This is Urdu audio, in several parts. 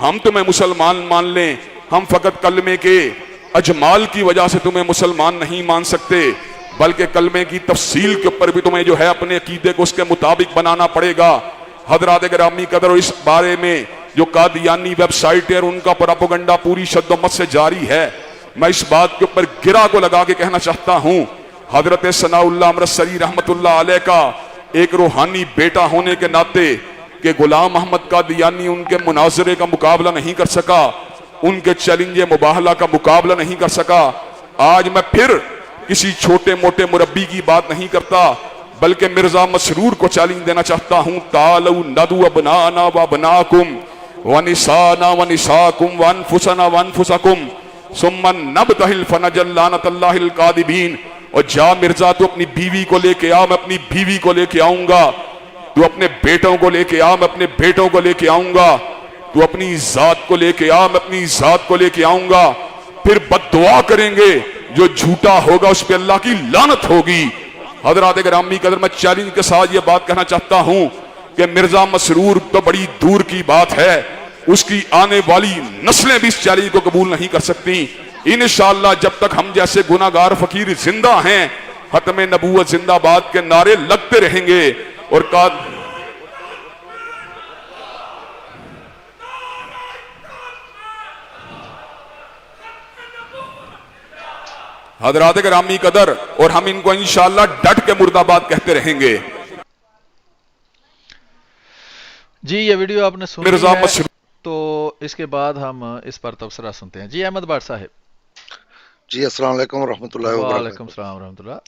ہم تمہیں مسلمان مان لیں، ہم فقط کلمے کے اجمال کی وجہ سے تمہیں مسلمان نہیں مان سکتے، بلکہ کلمے کی تفصیل کے اوپر بھی تمہیں جو ہے اپنے عقیدے کو اس کے مطابق بنانا پڑے گا۔ حضرات گرامی قدر، اور اس بارے میں جو قادیانی ویب سائٹ ہے اور ان کا پروپیگنڈا پوری شد و مت سے جاری ہے، میں اس بات کے اوپر گرہ کو لگا کے کہنا چاہتا ہوں، حضرت ثناء اللہ امرتسری رحمت اللہ علیہ کا ایک روحانی بیٹا ہونے کے ناطے کہ غلام محمد قادیانی ان کے مناظرے کا مقابلہ نہیں کر سکا، ان کے چیلنج مباہلہ کا مقابلہ نہیں کر سکا۔ آج میں پھر کسی چھوٹے موٹے مربی کی بات نہیں کرتا، بلکہ مرزا مسرور کو چیلنج دینا چاہتا ہوں، تعالوا ندعو ابناءنا وابناءکم ونساءنا ونساءکم وانفسنا وانفسکم ثم نبتہل فنجعل لعنۃ اللہ الکاذبین۔ اور جا مرزا، تو اپنی بیوی کو لے کے آ، میں اپنی بیوی کو لے کے آؤں گا، تو اپنے بیٹوں کو لے کے آ، میں اپنے بیٹوں کو لے کے آؤں گا، تو اپنی ذات کو لے کے آ، میں اپنی ذات کو لے کے آؤں گا، پھر بد دعا کریں گے، جو جھوٹا ہوگا اس پہ اللہ کی لعنت ہوگی۔ حضرات گرامی قدر، میں چیلنج کے ساتھ یہ بات کہنا چاہتا ہوں کہ مرزا مسرور تو بڑی دور کی بات ہے، اس کی آنے والی نسلیں بھی اس چیلنج کو قبول نہیں کر سکتی۔ انشاءاللہ جب تک ہم جیسے گناہگار فقیر زندہ ہیں، ختم نبوت زندہ باد کے نعرے لگتے رہیں گے۔ اور حضرات گرامی قدر، اور ہم ان کو انشاءاللہ ڈٹ کے مرد آباد کہتے رہیں گے۔ جی یہ ویڈیو آپ نے سنی مرزا ہے، مسرور، تو اس کے بعد ہم اس پر تبصرہ سنتے ہیں۔ جی احمد بٹ صاحب۔ جی السلام علیکم ورحمۃ اللہ وعلیکم وبرکاتہ۔ السلام ورحمۃ اللہ۔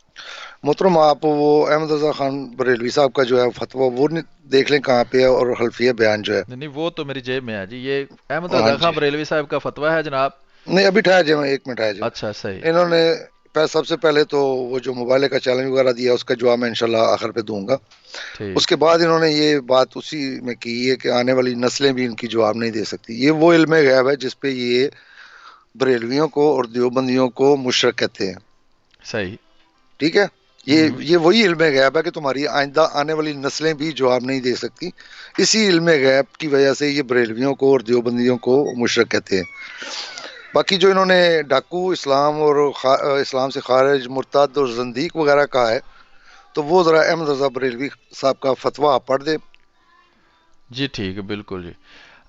محترم، آپ وہ احمد رضا خان بریلوی صاحب کا جو ہے فتویٰ وہ دیکھ لیں کہاں پہ ہے، اور حلفیہ بیان جو ہے، نہیں وہ تو میری جیب میں ہے جی، یہ احمد ہاں رضا جی، خان بریلوی صاحب کا فتویٰ ہے جناب۔ نہیں ابھی ٹھہر جائیں، ایک منٹ آئے جائیں۔ اچھا صحیح، انہوں نے سب سے پہلے تو وہ جو موبائل کا چیلنج وغیرہ دیا اس کا جواب میں انشاءاللہ آخر پہ دوں گا۔ ٹھیک۔ اس کے بعد انہوں نے یہ بات اسی میں کی ہے کہ آنے والی نسلیں بھی ان کی جواب نہیں دے سکتی۔ یہ وہ علم غیب ہے جس پہ یہ بریلویوں کو اور دیوبندیوں کو مشرک کہتے ہیں، صحیح۔ ٹھیک ہے؟ یہ وہی علم غیب ہے کہ تمہاری آئندہ آنے والی نسلیں بھی جواب نہیں دے سکتی۔ اسی علم غیب کی وجہ سے یہ بریلویوں کو اور دیوبندیوں کو مشرک کہتے ہیں۔ باقی جو انہوں نے ڈاکو، اسلام اور اسلام سے خارج، مرتد اور زندیق وغیرہ کہا ہے، تو وہ ذرا احمد رضا بریلوی صاحب کا فتویٰ آپ پڑھ دیں۔ جی ٹھیک ہے، بالکل جی۔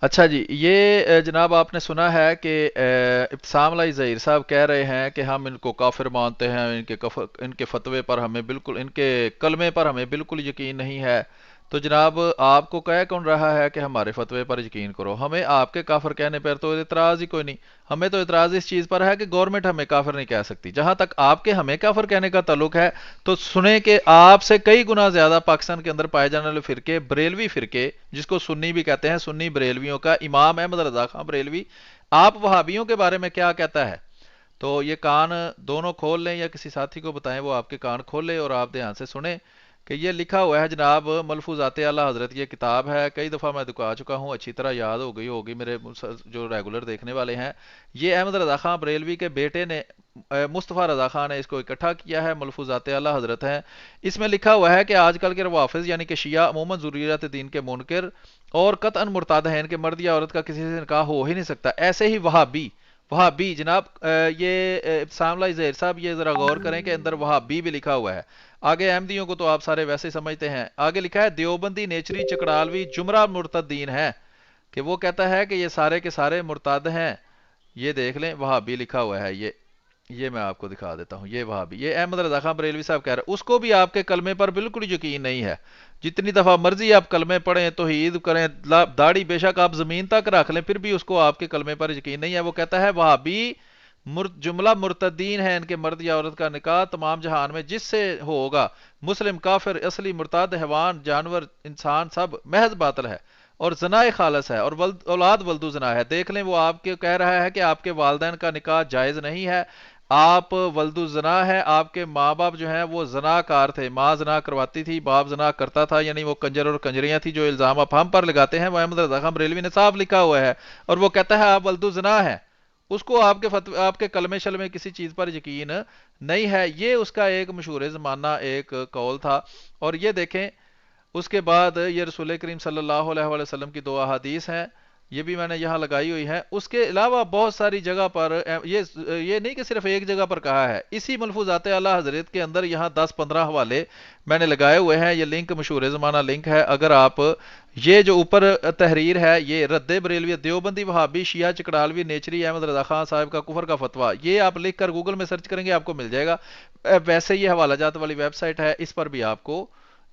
اچھا جی، یہ جناب آپ نے سنا ہے کہ ابتسام علی ظہیر صاحب کہہ رہے ہیں کہ ہم ان کو کافر مانتے ہیں، ان کے فتوے پر ہمیں بالکل، ان کے کلمے پر ہمیں بالکل یقین نہیں ہے۔ تو جناب آپ کو کہہ کون رہا ہے کہ ہمارے فتوے پر یقین کرو؟ ہمیں آپ کے کافر کہنے پر تو اعتراض ہی کوئی نہیں۔ ہمیں تو اعتراض اس چیز پر ہے کہ گورنمنٹ ہمیں کافر نہیں کہہ سکتی۔ جہاں تک آپ کے ہمیں کافر کہنے کا تعلق ہے، تو سنیں کہ آپ سے کئی گنا زیادہ پاکستان کے اندر پائے جانے والے فرقے، بریلوی فرقے جس کو سنی بھی کہتے ہیں، سنی بریلویوں کا امام احمد رضا خان بریلوی، آپ وہابیوں کے بارے میں کیا کہتا ہے؟ تو یہ کان دونوں کھول لیں یا کسی ساتھی کو بتائیں وہ آپ کے کان کھول لے اور آپ دھیان سے سنیں کہ یہ لکھا ہوا ہے جناب، ملفوظات اعلیٰ حضرت، یہ کتاب ہے، کئی دفعہ میں دکھا چکا ہوں، اچھی طرح یاد ہو گئی ہوگی میرے جو ریگولر دیکھنے والے ہیں۔ یہ احمد رضا خان بریلوی کے بیٹے نے، مصطفیٰ رضا خان نے اس کو اکٹھا کیا ہے، ملفوظات اعلیٰ حضرت ہیں۔ اس میں لکھا ہوا ہے کہ آج کل کے روافظ یعنی کہ شیعہ عموماً ضروریات دین کے منکر اور قطعاً مرتد ہیں، ان کے مرد یا عورت کا کسی سے نکاح ہو ہی نہیں سکتا۔ ایسے ہی وہابی جناب، یہ ابتسام علی ظہیر صاحب یہ ذرا غور کریں کہ اندر وہابی بھی لکھا ہوا ہے۔ آگے احمدیوں کو تو آپ سارے ویسے سمجھتے ہیں۔ آگے لکھا ہے دیوبندی، نیچری، چکڑالوی جمرہ مرتدین ہے، کہ وہ کہتا ہے کہ یہ سارے کے سارے مرتد ہیں۔ یہ دیکھ لیں، وہابی لکھا ہوا ہے، یہ میں آپ کو دکھا دیتا ہوں، یہ وہابی، یہ احمد رضا خان بریلوی صاحب کہہ رہے ہیں۔ اس کو بھی آپ کے کلمے پر بالکل یقین نہیں ہے، جتنی دفعہ مرضی آپ کلمے پڑھیں، توحید کریں، داڑھی بے شک آپ زمین تک رکھ لیں، پھر بھی اس کو آپ کے کلمے پر یقین نہیں ہے۔ وہ کہتا ہے وہابی جملہ مرتدین ہیں، ان کے مرد یا عورت کا نکاح تمام جہان میں جس سے ہوگا، مسلم، کافر، اصلی، مرتد، حیوان، جانور، انسان، سب محض باطل ہے اور زنا خالص ہے، اور اولاد ولد زنا ہے۔ دیکھ لیں، وہ آپ کے کہہ رہا ہے کہ آپ کے والدین کا نکاح جائز نہیں ہے، آپ ولد زنا ہے، آپ کے ماں باپ جو ہیں وہ زنا کار تھے، ماں زنا کرواتی تھی، باپ زنا کرتا تھا، یعنی وہ کنجر اور کنجریاں تھی۔ جو الزام آپ ہم پر لگاتے ہیں وہ احمد رضا خان بریلوی نے صاف لکھا ہوا ہے، اور وہ کہتا ہے آپ ولد زنا ہے۔ اس کو آپ کے کلمے شلمے کسی چیز پر یقین نہیں ہے۔ یہ اس کا ایک مشہور زمانہ ایک قول تھا۔ اور یہ دیکھیں، اس کے بعد یہ رسول کریم صلی اللہ علیہ وسلم کی دو احادیث ہیں یہ بھی میں نے یہاں لگائی ہوئی ہے. اس کے علاوہ بہت ساری جگہ پر یہ نہیں کہ صرف ایک جگہ پر کہا ہے, اسی ملفوظات اعلیٰ حضرت کے اندر یہاں 10-15 حوالے میں نے لگائے ہوئے ہیں. یہ لنک مشہور زمانہ لنک ہے. اگر آپ یہ جو اوپر تحریر ہے, یہ رد بریلویت دیوبندی وہابی شیعہ چکڑالوی نیچری احمد رضا خان صاحب کا کفر کا فتویٰ, یہ آپ لکھ کر گوگل میں سرچ کریں گے آپ کو مل جائے گا. ویسے یہ حوالہ جات والی ویب سائٹ ہے, اس پر بھی آپ کو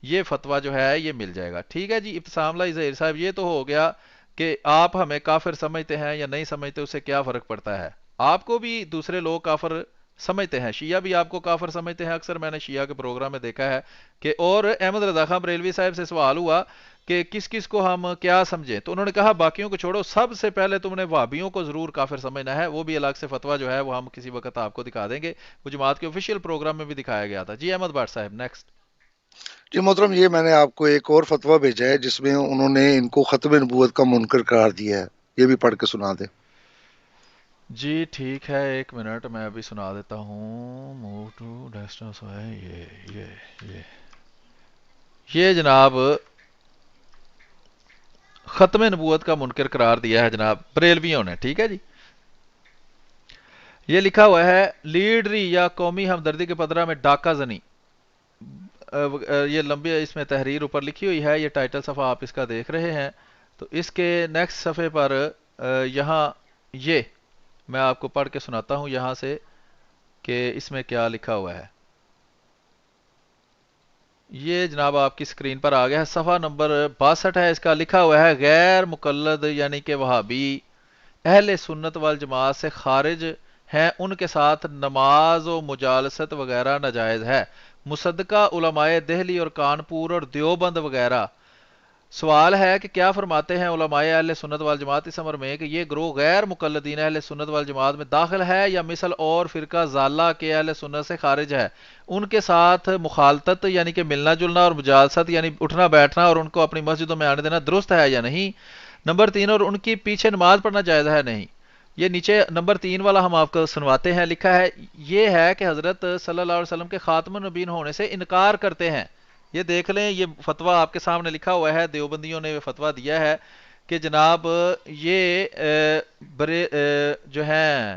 یہ فتویٰ جو ہے یہ مل جائے گا. ٹھیک ہے جی. ابتسام اللہ ظہیر صاحب, یہ تو ہو گیا کہ آپ ہمیں کافر سمجھتے ہیں یا نہیں سمجھتے, اس سے کیا فرق پڑتا ہے. آپ کو بھی دوسرے لوگ کافر سمجھتے ہیں, شیعہ بھی آپ کو کافر سمجھتے ہیں. اکثر میں نے شیعہ کے پروگرام میں دیکھا ہے کہ, اور احمد رضا خان بریلوی صاحب سے سوال ہوا کہ کس کس کو ہم کیا سمجھیں, تو انہوں نے کہا باقیوں کو چھوڑو, سب سے پہلے تم نے وہابیوں کو ضرور کافر سمجھنا ہے. وہ بھی الگ سے فتویٰ جو ہے وہ ہم کسی وقت آپ کو دکھا دیں گے, وہ جماعت کے آفیشیل پروگرام میں بھی دکھایا گیا تھا. جی احمد بٹ صاحب نیکسٹ. جی محترم، یہ میں نے آپ کو ایک اور فتویٰ بھیجا ہے جس میں انہوں نے ان کو ختم نبوت کا منکر قرار دیا ہے، یہ بھی پڑھ کے سنا دیں. جی ٹھیک ہے, ایک منٹ میں ابھی سنا دیتا ہوں. موو ٹو ڈیسٹنس ہے یہ جناب ختم نبوت کا منکر قرار دیا ہے جناب بریلویوں نے. ٹھیک ہے جی. یہ لکھا ہوا ہے لیڈری یا قومی ہمدردی کے پدرہ میں ڈاکہ زنی. یہ لمبی اس میں تحریر اوپر لکھی ہوئی ہے, یہ ٹائٹل صفحہ آپ اس کا دیکھ رہے ہیں. تو اس کے نیکسٹ صفحے پر یہاں یہ میں آپ کو پڑھ کے سناتا ہوں یہاں سے کہ اس میں کیا لکھا ہوا ہے. یہ جناب آپ کی سکرین پر آ گیا ہے, صفحہ نمبر 62 ہے. اس کا لکھا ہوا ہے غیر مقلد یعنی کہ وہابی اہل سنت والجماعت سے خارج ہیں, ان کے ساتھ نماز و مجالست وغیرہ ناجائز ہے. مصدقہ علماء دہلی اور کانپور اور دیوبند وغیرہ. سوال ہے کہ کیا فرماتے ہیں علماء اہل سنت والجماعت اس امر میں کہ یہ گروہ غیر مقلدین اہل سنت والجماعت میں داخل ہے یا مثل اور فرقہ ضالہ کے اہل سنت سے خارج ہے. ان کے ساتھ مخالطت یعنی کہ ملنا جلنا اور مجالست یعنی اٹھنا بیٹھنا اور ان کو اپنی مسجدوں میں آنے دینا درست ہے یا نہیں. نمبر 3, اور ان کی پیچھے نماز پڑھنا جائز ہے نہیں. یہ نیچے نمبر 3 والا ہم آپ کو سنواتے ہیں. لکھا ہے یہ ہے کہ حضرت صلی اللہ علیہ وسلم کے خاتم النبیین ہونے سے انکار کرتے ہیں. یہ دیکھ لیں, یہ فتویٰ آپ کے سامنے لکھا ہوا ہے, دیوبندیوں نے یہ فتویٰ دیا ہے کہ جناب یہ جو ہیں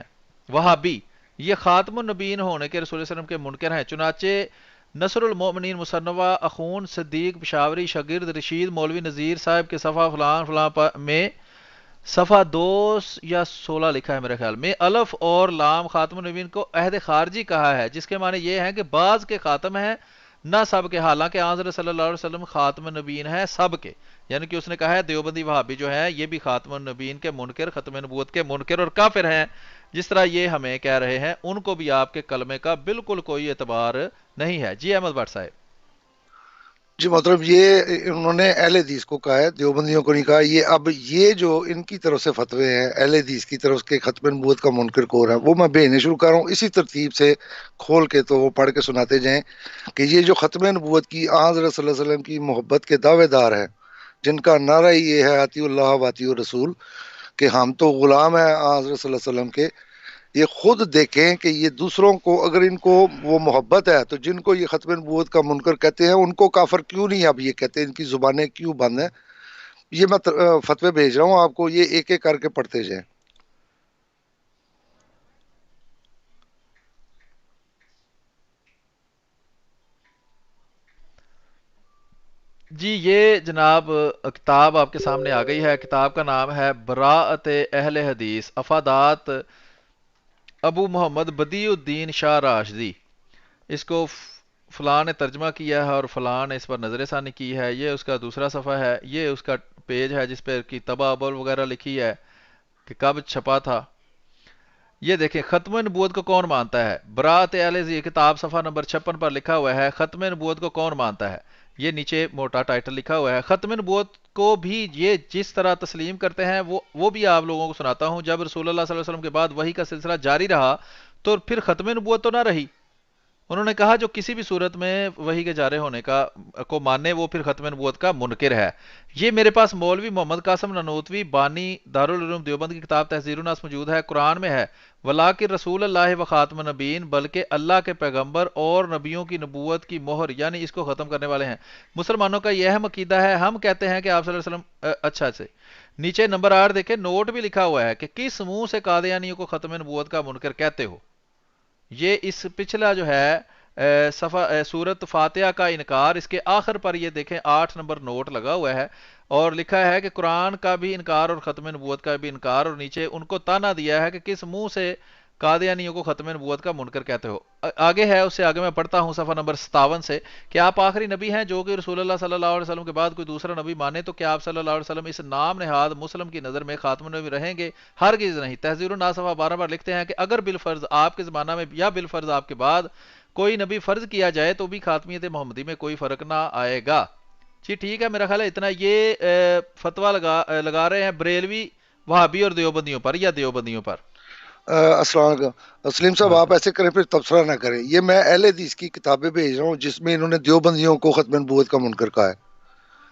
وہابی یہ خاتم النبیین ہونے کے رسول صلی اللہ علیہ وسلم کے منکر ہیں. چنانچہ نصر المؤمنین مصنفہ اخون صدیق پشاوری شاگرد رشید مولوی نذیر صاحب کے صفحہ فلان فلان میں صفحہ 2 یا 16 لکھا ہے میرے خیال میں, الف اور لام خاتم النبیین کو عہد خارجی کہا ہے, جس کے معنی یہ ہے کہ بعض کے خاتم ہیں نہ سب کے, حالانکہ حضرت صلی اللہ علیہ وسلم خاتم النبیین ہیں سب کے. یعنی کہ اس نے کہا ہے دیوبندی وہابی جو ہیں یہ بھی خاتم النبیین کے منکر, ختم نبوت کے منکر اور کافر ہیں. جس طرح یہ ہمیں کہہ رہے ہیں ان کو بھی آپ کے کلمے کا بالکل کوئی اعتبار نہیں ہے. جی احمد بٹ صاحب. جی محترم، یہ انہوں نے اہل حدیث کو کہا ہے، دیوبندیوں کو نہیں کہا. یہ اب یہ جو ان کی طرف سے فتوے ہیں اہل حدیث کی طرف کے ختم نبوت کا منکر کون ہے وہ میں بھیجنے شروع کر رہا ہوں اسی ترتیب سے کھول کے، تو وہ پڑھ کے سناتے جائیں کہ یہ جو ختم نبوت کی حضرت صلی اللہ علیہ وسلم کی محبت کے دعوے دار ہیں، جن کا نعرہ یہ ہے اطیع اللہ و اطیع الرسول، کہ ہم تو غلام ہیں حضرت صلی اللہ علیہ وسلم کے، یہ خود دیکھیں کہ یہ دوسروں کو اگر ان کو وہ محبت ہے تو جن کو یہ ختم نبوت کا منکر کہتے ہیں ان کو کافر کیوں نہیں اب یہ کہتے ہیں، ان کی زبانیں کیوں بند ہیں. یہ میں فتوے بھیج رہا ہوں آپ کو، یہ ایک ایک کر کے پڑھتے جائیں. جی یہ جناب کتاب آپ کے سامنے آ گئی ہے. کتاب کا نام ہے براءت اہل حدیث، افادات ابو محمد بدیع الدین شاہ راشدی. اس کو فلاں نے ترجمہ کیا ہے اور فلاں نے اس پر نظر ثانی کی ہے. یہ اس کا دوسرا صفحہ ہے، یہ اس کا پیج ہے جس پہ کی طبع ابول وغیرہ لکھی ہے کہ کب چھپا تھا. یہ دیکھیں ختم نبوت کو کون مانتا ہے. براءت اہل حدیث کتاب صفحہ نمبر 56 پر لکھا ہوا ہے ختم نبوت کو کون مانتا ہے. یہ نیچے موٹا ٹائٹل لکھا ہوا ہے. ختم نبوت کو بھی یہ جس طرح تسلیم کرتے ہیں وہ بھی آپ لوگوں کو سناتا ہوں. جب رسول اللہ صلی اللہ علیہ وسلم کے بعد وحی کا سلسلہ جاری رہا تو پھر ختم نبوت تو نہ رہی، انہوں نے کہا جو کسی بھی صورت میں وحی کے جارے ہونے کو مانے وہ پھر ختم نبوت کا منکر ہے۔ یہ میرے پاس مولوی محمد قاسم نانوتوی بانی دارالعلوم دیوبند کی کتاب تحذیر الناس موجود ہے، قرآن میں ہے ولاکن رسول اللہ و خاتم النبیین، بلکہ اللہ کے پیغمبر اور نبیوں کی نبوت کی مہر، یعنی اس کو ختم کرنے والے ہیں۔ مسلمانوں کا یہ اہم عقیدہ ہے، ہم کہتے ہیں کہ آپ صلی اللہ علیہ وسلم اچھا سے نیچے نمبر 8 دیکھیں، نوٹ بھی لکھا ہوا ہے کہ کس منہ سے قادیانیوں کو ختم نبوت کا منکر کہتے ہو۔ یہ اس پچھلا جو ہے صفحہ سورت فاتحہ کا انکار، اس کے آخر پر یہ دیکھیں 8 نمبر نوٹ لگا ہوا ہے اور لکھا ہے کہ قرآن کا بھی انکار اور ختم نبوت کا بھی انکار، اور نیچے ان کو تانا دیا ہے کہ کس منہ سے قادیانیوں کو ختم نبوت کا منکر کہتے ہو۔ آگے ہے، اس سے آگے میں پڑھتا ہوں صفحہ نمبر 57 سے کہ آپ آخری نبی ہیں جو کہ رسول اللہ صلی اللہ علیہ وسلم کے بعد کوئی دوسرا نبی مانے تو کیا آپ صلی اللہ علیہ وسلم اس نام نہاد مسلم کی نظر میں خاتم النبی رہیں گے؟ ہرگز نہیں۔ تحذیر الناس صفحہ 12 پر لکھتے ہیں کہ اگر بالفرض آپ کے زمانہ میں یا بالفرض آپ کے بعد کوئی نبی فرض کیا جائے تو بھی خاتمیت محمدی میں کوئی فرق نہ آئے گا۔ جی ٹھیک ہے، میرا خیال ہے اتنا۔ یہ فتویٰ لگا رہے ہیں بریلوی وہابی اور دیوبندیوں پر یا دیوبندیوں پر۔ السلام علیکم سلیم صاحب، آپ ایسے کریں پھر تبصرہ نہ کریں، یہ میں اہل حدیث کی کتابیں بھیج رہا ہوں جس میں انہوں نے دیوبندیوں کو ختم نبوت کا منکر کہا ہے۔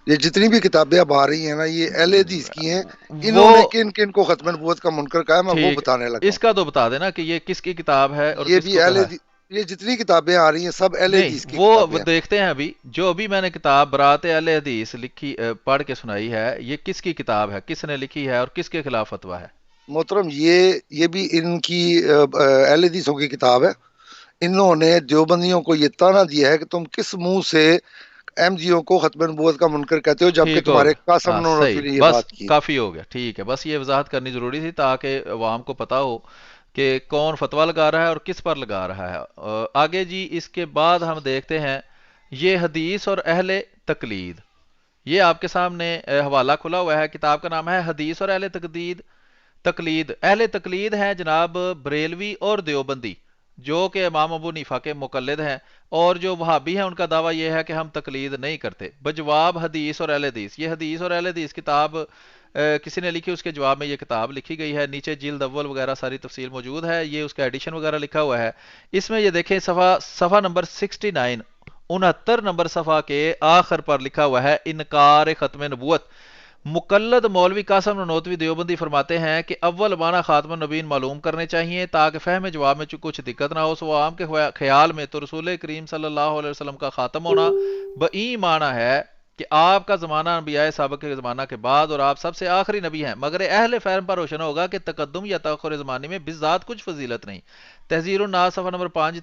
یہ جتنی بھی کتابیں اب آ رہی ہیں نا یہ اہل حدیث کی ہیں، انہوں نے کن کن کو ختم نبوت کا منکر کہا ہے میں وہ بتانے لگا ہوں۔ اس کا تو بتا دینا کہ یہ کس کی کتاب ہے اور یہ کس بھی کو اہل کہا ہے۔ حدیث، یہ جتنی کتابیں آ رہی ہیں سب اہل حدیث کی وہ کتابیں ہیں۔ دیکھتے ہیں ابھی جو ابھی میں نے کتاب برات اہل حدیث لکھی پڑھ کے سنائی ہے، یہ کس کی کتاب ہے، کس نے لکھی ہے اور کس کے خلاف فتویٰ ہے؟ محترم یہ بھی ان کی اہل حدیثوں کی کتاب ہے۔ انہوں نے دیوبندیوں کو یہ تانا دیا ہے کہ تم کس منہ سے احمدیوں کو ختم نبوت کا منکر کہتے ہو جبکہ تمہارے قاسم نانوتوی نے یہ بس بات کی۔ کافی ہو گیا، ٹھیک ہے، بس یہ وضاحت کرنی ضروری تھی تاکہ عوام کو پتا ہو کہ کون فتویٰ لگا رہا ہے اور کس پر لگا رہا ہے۔ آگے جی اس کے بعد ہم دیکھتے ہیں یہ حدیث اور اہل تقلید۔ یہ آپ کے سامنے حوالہ کھلا ہوا ہے، کتاب کا نام ہے حدیث اور اہل تقلید۔ اہل تقلید ہیں جناب بریلوی اور دیوبندی جو کہ امام ابو حنیفہ کے مقلد ہیں، اور جو وہابی ہیں ان کا دعویٰ یہ ہے کہ ہم تقلید نہیں کرتے۔ بجواب حدیث اور اہل حدیث، یہ حدیث اور اہل حدیث کتاب کسی نے لکھی، اس کے جواب میں یہ کتاب لکھی گئی ہے، نیچے جلد اول وغیرہ ساری تفصیل موجود ہے، یہ اس کا ایڈیشن وغیرہ لکھا ہوا ہے۔ اس میں یہ دیکھیں صفحہ نمبر 69 69 نمبر صفحہ کے آخر پر لکھا ہوا ہے انکار ختم نبوت۔ مقلد مولوی قاسم نانوتوی دیوبندی فرماتے ہیں کہ اول معنی خاتم النبیین معلوم کرنے چاہیے تاکہ فہم جواب میں کچھ دقت نہ ہو۔ سو عام کے خیال میں تو رسول کریم صلی اللہ علیہ وسلم کا خاتم ہونا بئی معنی ہے کہ آپ کا زمانہ انبیاء سابق کے زمانہ کے بعد اور آپ سب سے آخری نبی ہیں، مگر اہل فہم پر روشن ہوگا کہ تقدم یا تاخر زمانے میں بذات کچھ فضیلت نہیں۔ تحذیر الناس صفحہ نمبر 5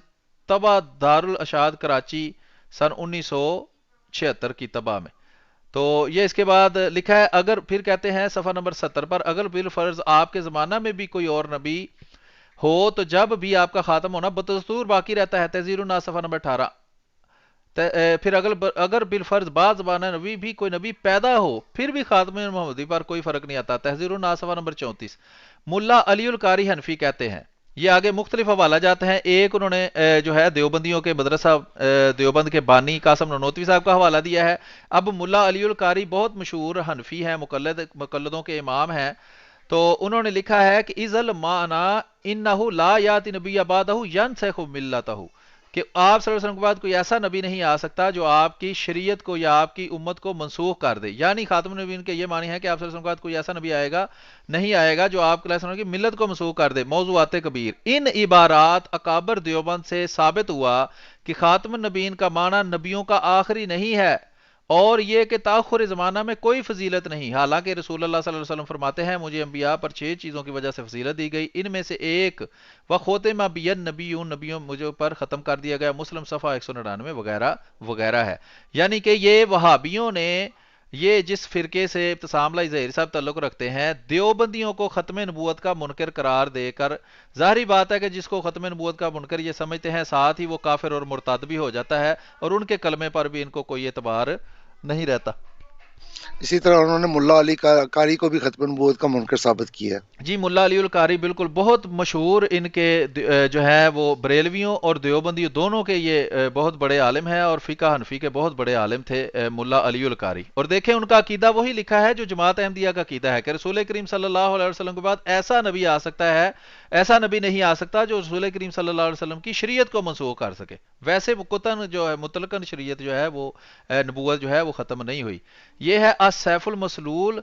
طبع دارالاشاد کراچی سن 1976 کی طبع میں۔ تو یہ اس کے بعد لکھا ہے، اگر پھر کہتے ہیں صفحہ نمبر 70 پر اگر بالفرض آپ کے زمانہ میں بھی کوئی اور نبی ہو تو جب بھی آپ کا خاتم ہونا بدستور باقی رہتا ہے۔ تحذیر الناس صفحہ نمبر 18 پھر اگر بالفرض بعض زمانہ نبی بھی کوئی نبی پیدا ہو پھر بھی خاتم محمدی پر کوئی فرق نہیں آتا۔ تحذیر الناس صفحہ نمبر 34 ملا علی القاری حنفی کہتے ہیں، یہ آگے مختلف حوالہ جاتے ہیں، ایک انہوں نے جو ہے دیوبندیوں کے مدرسہ دیوبند کے بانی قاسم نانوتوی صاحب کا حوالہ دیا ہے۔ اب ملا علی القاری بہت مشہور حنفی ہیں، مقلدوں کے امام ہیں، تو انہوں نے لکھا ہے کہ اذل معنی انہ لا یاتی نبی بعدہ ینسخ ملتہ، کہ آپ صلی اللہ علیہ وسلم کے بعد کوئی ایسا نبی نہیں آ سکتا جو آپ کی شریعت کو یا آپ کی امت کو منسوخ کر دے، یعنی خاتم النبیین کے یہ معنی ہے کہ آپ صلی اللہ علیہ وسلم کے بعد کوئی ایسا نبی نہیں آئے گا جو آپ صلی اللہ علیہ وسلم کی ملت کو منسوخ کر دے۔ موضوعات کبیر، ان عبارات اکابر دیوبند سے ثابت ہوا کہ خاتم النبیین کا معنی نبیوں کا آخری نہیں ہے اور یہ کہ تاخر زمانہ میں کوئی فضیلت نہیں، حالانکہ رسول اللہ صلی اللہ علیہ وسلم فرماتے ہیں مجھے انبیاء پر 6 چیزوں کی وجہ سے فضیلت دی گئی، ان میں سے ایک وختم بین نبیون، نبیوں مجھے پر ختم کر دیا گیا، مسلم صفحہ 199 وغیرہ وغیرہ ہے۔ یعنی کہ یہ وہابیوں نے، یہ جس فرقے سے ابتسام لائی ظہیر صاحب تعلق رکھتے ہیں، دیوبندیوں کو ختم نبوت کا منکر قرار دے کر، ظاہری بات ہے کہ جس کو ختم نبوت کا منکر یہ سمجھتے ہیں ساتھ ہی وہ کافر اور مرتد بھی ہو جاتا ہے اور ان کے کلمے پر بھی ان کو کوئی اعتبار نہیں رہتا۔ اسی طرح انہوں نے ملا علی قاری کو بھی ختم نبوت کا منکر ثابت کیا ہے۔ جی ملا علی القاری بالکل بہت مشہور، ان کے جو ہے وہ بریلویوں اور دیوبندیوں دونوں کے یہ بہت بڑے عالم ہیں اور فقہ حنفی کے بہت بڑے عالم تھے ملا علی القاری، اور دیکھیں ان کا عقیدہ وہی لکھا ہے جو جماعت احمدیہ کا عقیدہ ہے کہ رسول کریم صلی اللہ علیہ وسلم کے بعد ایسا نبی آ سکتا ہے ایسا نبی نہیں آ سکتا جو رسول کریم صلی اللہ علیہ وسلم کی شریعت کو منسوخ کر سکے. ویسے قطعاً جو ہے مطلقاً شریعت جو ہے وہ نبوت جو ہے وہ ختم نہیں ہوئی. یہ ہے السیف المسلول.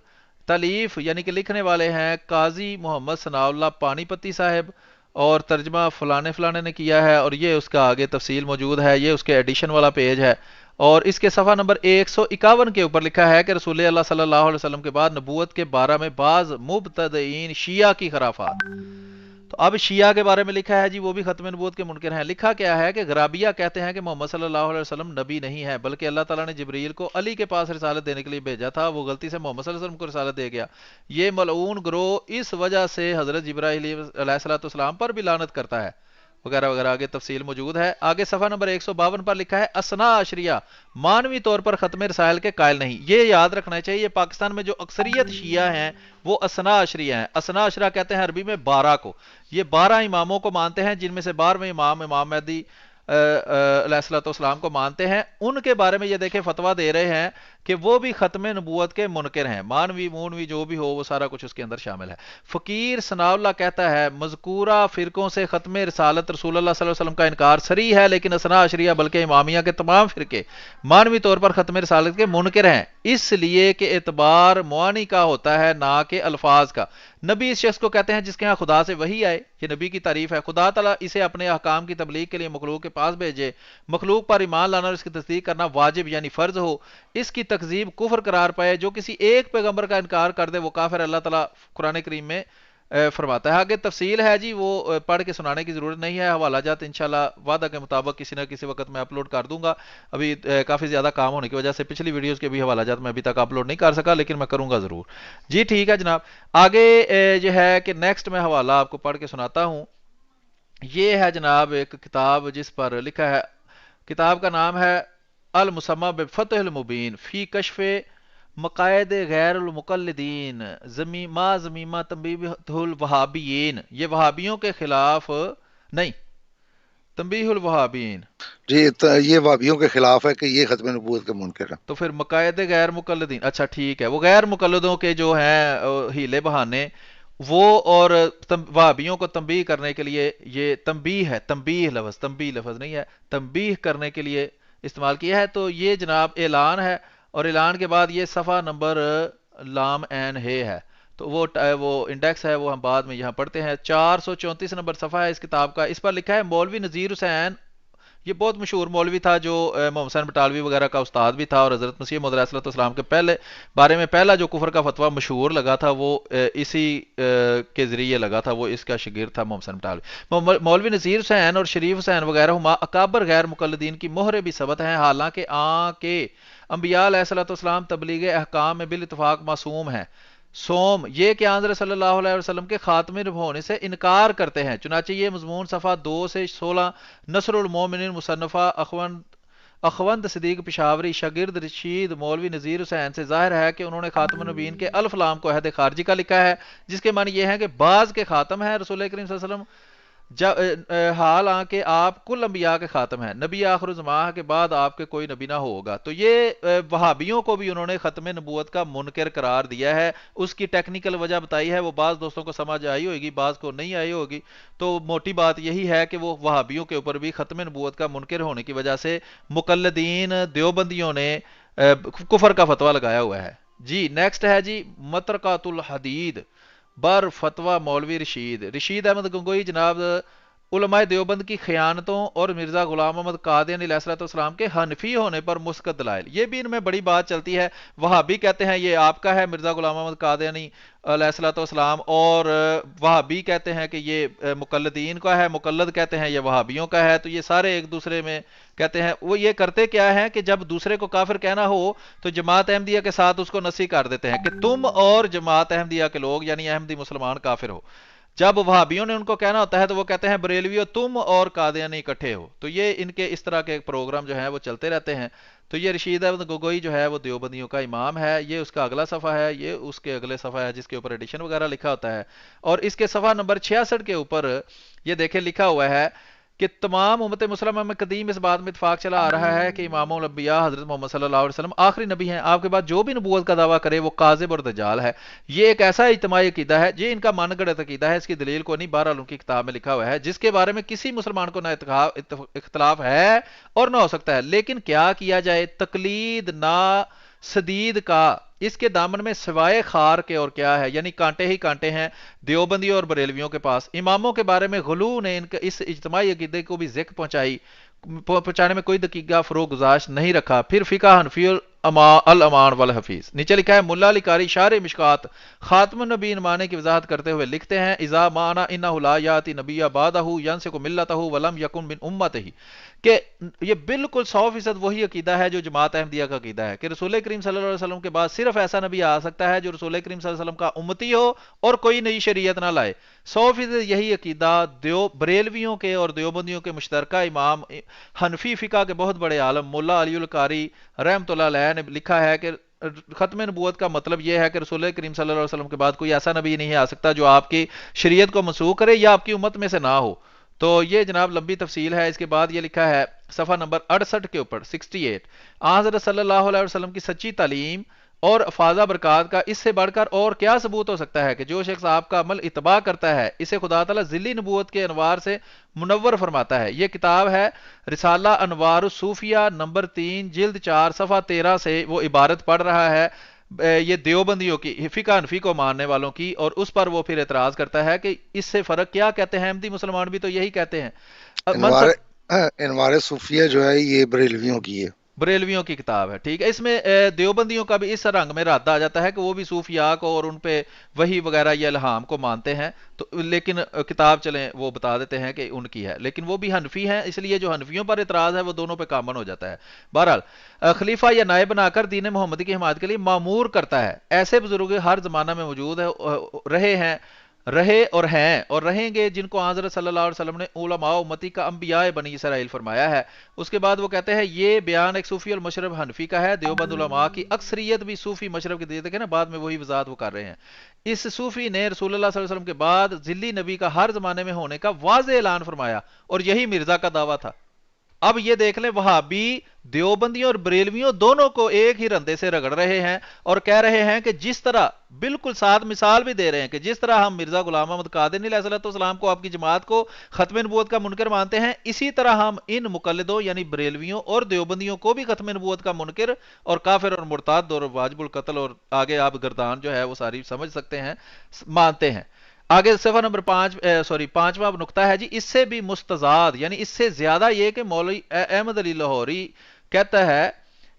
تالیف یعنی کہ لکھنے والے ہیں قاضی محمد ثناء اللہ پانی پتی صاحب, اور ترجمہ فلانے فلانے نے کیا ہے, اور یہ اس کا آگے تفصیل موجود ہے. یہ اس کے ایڈیشن والا پیج ہے, اور اس کے صفحہ نمبر 151 کے اوپر لکھا ہے کہ رسول اللہ صلی اللہ علیہ وسلم کے بعد نبوت کے بارے میں بعض مبتدئین شیعہ کی خرافات. تو اب شیعہ کے بارے میں لکھا ہے جی وہ بھی ختم نبوت کے منکر ہیں. لکھا کیا ہے کہ غرابیہ کہتے ہیں کہ محمد صلی اللہ علیہ وسلم نبی نہیں ہے, بلکہ اللہ تعالیٰ نے جبریل کو علی کے پاس رسالت دینے کے لیے بھیجا تھا, وہ غلطی سے محمد صلی اللہ علیہ وسلم کو رسالت دے گیا. یہ ملعون گروہ اس وجہ سے حضرت جبرائیل علیہ السلام پر بھی لعنت کرتا ہے, وغیرہ وغیرہ. آگے تفصیل موجود ہے. آگے صفحہ نمبر 152 پر لکھا ہے اثنا عشریہ مانوی طور پر ختم رسائل کے قائل نہیں. یہ یاد رکھنا چاہیے, پاکستان میں جو اکثریت شیعہ ہیں وہ اثنا عشریہ ہیں. اثنا عشرہ کہتے ہیں عربی میں 12 کو. یہ 12 اماموں کو مانتے ہیں, جن میں سے 12ویں امام مہدی علیہ السلام کو مانتے ہیں. ان کے بارے میں یہ دیکھیں فتویٰ دے رہے ہیں کہ وہ بھی ختم نبوت کے منکر ہیں. مانوی مونوی جو بھی ہو وہ سارا کچھ اس کے اندر شامل ہے. فقیر ثناء اللہ کہتا ہے مذکورہ فرقوں سے ختم رسالت رسول اللہ صلی اللہ علیہ وسلم کا انکار صریح ہے, لیکن اثنا عشریہ بلکہ امامیہ کے تمام فرقے مانوی طور پر ختم رسالت کے منکر ہیں, اس لیے کہ اعتبار معانی کا ہوتا ہے نہ کہ الفاظ کا. نبی اس شخص کو کہتے ہیں جس کے ہاں خدا سے وحی آئے. یہ نبی کی تعریف ہے. خدا تعالیٰ اسے اپنے احکام کی تبلیغ کے لیے مخلوق کے پاس بھیجے. مخلوق پر ایمان لانا اور اس کی تصدیق کرنا واجب یعنی فرض ہو. اس کی تکذیب کفر قرار پائے. جو کسی ایک پیغمبر کا انکار کر دے وہ کافر. اللہ تعالیٰ قرآن کریم میں فرماتا ہے. آگے تفصیل ہے جی, وہ پڑھ کے سنانے کی ضرورت نہیں ہے. حوالہ جات انشاءاللہ وعدہ کے مطابق کسی نہ کسی وقت میں اپلوڈ کر دوں گا. ابھی کافی زیادہ کام ہونے کی وجہ سے پچھلی ویڈیوز کے بھی حوالہ جات میں ابھی تک اپلوڈ نہیں کر سکا, لیکن میں کروں گا ضرور. جی ٹھیک ہے جناب. آگے جو ہے کہ نیکسٹ میں حوالہ آپ کو پڑھ کے سناتا ہوں. یہ ہے جناب ایک کتاب جس پر لکھا ہے, کتاب کا نام ہے المسمى بفتح المبین فی کشف مقاعد غیر المقلدین زمیمہ تنبیہ الوہابیین. یہ وہابیوں کے خلاف نہیں, تنبیہ الوہابین. جی یہ وہابیوں کے خلاف ہے کہ یہ ختم نبوت کے منکر ہیں. تو پھر مقاعد غیر مقلدین, اچھا ٹھیک ہے. وہ غیر مقلدوں کے جو ہیں ہیلے بہانے وہ, اور وہابیوں کو تنبیہ کرنے کے لیے, یہ تنبیہ ہے, تنبیہ لفظ نہیں ہے, تنبیہ کرنے کے لیے استعمال کیا ہے. تو یہ جناب اعلان ہے, اور اعلان کے بعد یہ صفحہ نمبر لام این ہے. تو وہ انڈیکس ہے, وہ ہم بعد میں یہاں پڑھتے ہیں. 434 نمبر صفحہ ہے اس کتاب کا. اس پر لکھا ہے مولوی نذیر حسین. یہ بہت مشہور مولوی تھا جو محمد حسین بٹالوی وغیرہ کا استاد بھی تھا, اور حضرت مسیح موعود علیہ السلام کے بارے میں پہلا جو کفر کا فتویٰ مشہور لگا تھا وہ اسی کے ذریعے لگا تھا. وہ اس کا شاگرد تھا محمد حسین بٹالوی. مولوی نذیر حسین اور شریف حسین وغیرہ ہما اکابر غیر مقلدین کی مہر بھی ثبت ہیں, حالانکہ کے انبیاء علیہ السلام تبلیغ احکام میں بالاتفاق معصوم ہیں. سوم یہ کہ حضرت صلی اللہ علیہ وسلم کے خاتم نبوت ہونے سے انکار کرتے ہیں. چنانچہ یہ مضمون صفحہ 2 سے 16 نصر المومنین مصنفہ اخوند صدیق پشاوری شاگرد رشید مولوی نذیر حسین سے ظاہر ہے کہ انہوں نے خاتم النبیین کے الف لام کو عہد خارجی کا لکھا ہے, جس کے معنی یہ ہے کہ بعض کے خاتم ہیں رسول کریم صلی اللہ علیہ وسلم, حالانکہ آپ کل انبیاء کے خاتم ہیں. نبی آخر الزمان کے بعد آپ کے کوئی نبی نہ ہوگا. تو یہ وہابیوں کو بھی انہوں نے ختم نبوت کا منکر قرار دیا ہے. اس کی ٹیکنیکل وجہ بتائی ہے, وہ بعض دوستوں کو سمجھ آئی ہوگی, بعض کو نہیں آئی ہوگی. تو موٹی بات یہی ہے کہ وہ وہابیوں کے اوپر بھی ختم نبوت کا منکر ہونے کی وجہ سے مقلدین دیوبندیوں نے کفر کا فتویٰ لگایا ہوا ہے. جی نیکسٹ ہے جی مطرقۃ الحدید بر فتویٰ مولوی رشید احمد گنگوئی. جناب علماء دیوبند کی خیانتوں اور مرزا غلام احمد قادیانی علیہ السلام کے حنفی ہونے پر مثبت دلائل. یہ بھی ان میں بڑی بات چلتی ہے. وہابی کہتے ہیں یہ آپ کا ہے مرزا غلام احمد قادیانی علیہ السلام, اور وہابی کہتے ہیں کہ یہ مقلدین کا ہے, مقلد کہتے ہیں یہ وہابیوں کا ہے. تو یہ سارے ایک دوسرے میں کہتے ہیں. وہ یہ کرتے کیا ہے کہ جب دوسرے کو کافر کہنا ہو تو جماعت احمدیہ کے ساتھ اس کو نصیح کر دیتے ہیں کہ تم اور جماعت احمدیہ کے لوگ یعنی احمدی مسلمان کافر ہو. جب وہابیوں نے ان کو کہنا ہوتا ہے تو وہ کہتے ہیں بریلویوں تم اور قادیانی اکٹھے ہو. تو یہ ان کے اس طرح کے پروگرام جو ہیں وہ چلتے رہتے ہیں. تو یہ رشید احمد گنگوئی جو ہے وہ دیوبندیوں کا امام ہے. یہ اس کا اگلا صفحہ ہے, یہ اس کے اگلے صفحہ ہے جس کے اوپر ایڈیشن وغیرہ لکھا ہوتا ہے. اور اس کے صفحہ نمبر 66 کے اوپر یہ دیکھیں لکھا ہوا ہے کہ تمام امت مسلمہ میں قدیم اس بات میں اتفاق چلا آ رہا ہے کہ امام الانبیاء حضرت محمد صلی اللہ علیہ وسلم آخری نبی ہیں، آپ کے بعد جو بھی نبوت کا دعویٰ کرے وہ کاذب اور دجال ہے۔ یہ ایک ایسا اجتماعی عقیدہ ہے، یہ ان کا من گڑت عقیدہ ہے، اس کی دلیل کو نہیں، بہرحال ان کی کتاب میں لکھا ہوا ہے، جس کے بارے میں کسی مسلمان کو نہ اختلاف ہے اور نہ ہو سکتا ہے۔ لیکن کیا کیا جائے، تقلید نا سدید کا اس کے دامن میں سوائے خار کے اور کیا ہے، یعنی کانٹے ہی کانٹے ہیں دیوبندیوں اور بریلویوں کے پاس۔ اماموں کے بارے میں غلو نے ان کا اس اجتماعی عقیدے کو بھی ذکر پہنچانے میں کوئی دقیقہ فروغ گزاشت نہیں رکھا۔ پھر فقہ حنفی الامان والحفیظ، نیچے لکھا ہے ملا علی قاری شارح مشکات خاتم النبیین معنی کی وضاحت کرتے ہوئے لکھتے ہیں اذا معنی انہ لا یاتی نبی بعدہ ینسک ملتہ ولم یکن من امتہ، کہ یہ بالکل 100% وہی عقیدہ ہے جو جماعت احمدیہ کا عقیدہ ہے کہ رسول کریم صلی اللہ علیہ وسلم کے بعد صرف ایسا نبی آ سکتا ہے جو رسول کریم صلی اللہ علیہ وسلم کا امتی ہو اور کوئی نئی شریعت نہ لائے۔ 100% یہی عقیدہ بریلویوں کے اور دیوبندیوں کے مشترکہ امام حنفی فقہ کے بہت بڑے عالم مولا علی القاری رحمۃ اللہ علیہ نے لکھا ہے کہ ختم نبوت کا مطلب یہ ہے کہ رسول کریم صلی اللہ علیہ وسلم کے بعد کوئی ایسا نبی نہیں آ سکتا جو آپ کی شریعت کو منسوخ کرے یا آپ کی امت میں سے نہ ہو۔ تو یہ جناب لمبی تفصیل ہے۔ اس کے بعد یہ لکھا ہے صفحہ نمبر 68 کے اوپر 68، حضرت صلی اللہ علیہ وسلم کی سچی تعلیم اور افاضہ برکات کا اس سے بڑھ کر اور کیا ثبوت ہو سکتا ہے کہ جو شخص آپ کا عمل اتباع کرتا ہے اسے خدا تعالیٰ ذلی نبوت کے انوار سے منور فرماتا ہے۔ یہ کتاب ہے رسالہ انوار الصوفیہ نمبر 3 جلد 4 صفحہ 13 سے وہ عبارت پڑھ رہا ہے یہ دیوبندیوں کی فقہ حنفی کو ماننے والوں کی، اور اس پر وہ پھر اعتراض کرتا ہے کہ اس سے فرق کیا کہتے ہیں، احمدی مسلمان بھی تو یہی کہتے ہیں۔ انوار صوفیہ جو ہے یہ بریلویوں کی ہے، بریلویوں کی کتاب ہے، ٹھیک ہے۔ اس میں دیوبندیوں کا بھی اس رنگ میں رد آ جاتا ہے کہ وہ بھی صوفیاء کو اور ان پہ وحی وغیرہ یا الہام کو مانتے ہیں، تو لیکن کتاب چلیں وہ بتا دیتے ہیں کہ ان کی ہے، لیکن وہ بھی حنفی ہیں، اس لیے جو حنفیوں پر اعتراض ہے وہ دونوں پہ کامن ہو جاتا ہے۔ بہرحال خلیفہ یا نائب بنا کر دین محمدی کی حمایت کے لیے مامور کرتا ہے۔ ایسے بزرگ ہر زمانہ میں موجود رہے اور ہیں اور رہیں گے جن کو حضرت صلی اللہ علیہ وسلم نے علماء امتی کا انبیاء بنی اسرائیل فرمایا ہے۔ اس کے بعد وہ کہتے ہیں یہ بیان ایک صوفی المشرب حنفی کا ہے، دیوبند علماء کی اکثریت بھی صوفی مشرب کے دیتے ہیں نا، بعد میں وہی وضاحت وہ کر رہے ہیں۔ اس صوفی نے رسول اللہ صلی اللہ علیہ وسلم کے بعد ذلی نبی کا ہر زمانے میں ہونے کا واضح اعلان فرمایا، اور یہی مرزا کا دعویٰ تھا۔ اب یہ دیکھ لیں وہابی دیوبندیوں اور بریلویوں دونوں کو ایک ہی رندے سے رگڑ رہے ہیں اور کہہ رہے ہیں کہ جس طرح بالکل ساتھ مثال بھی دے رہے ہیں کہ جس طرح ہم مرزا غلام محمد قادری علیہ السلام کو آپ کی جماعت کو ختم نبوت کا منکر مانتے ہیں، اسی طرح ہم ان مقلدوں یعنی بریلویوں اور دیوبندیوں کو بھی ختم نبوت کا منکر اور کافر اور مرتاد اور واجب القتل اور آگے آپ گردان جو ہے وہ ساری سمجھ سکتے ہیں مانتے ہیں۔ آگے صفحہ نمبر 5واں نقطہ ہے جی، اس سے بھی مستضاد یعنی اس سے زیادہ یہ کہ مولوی احمد علی لاہوری کہتا ہے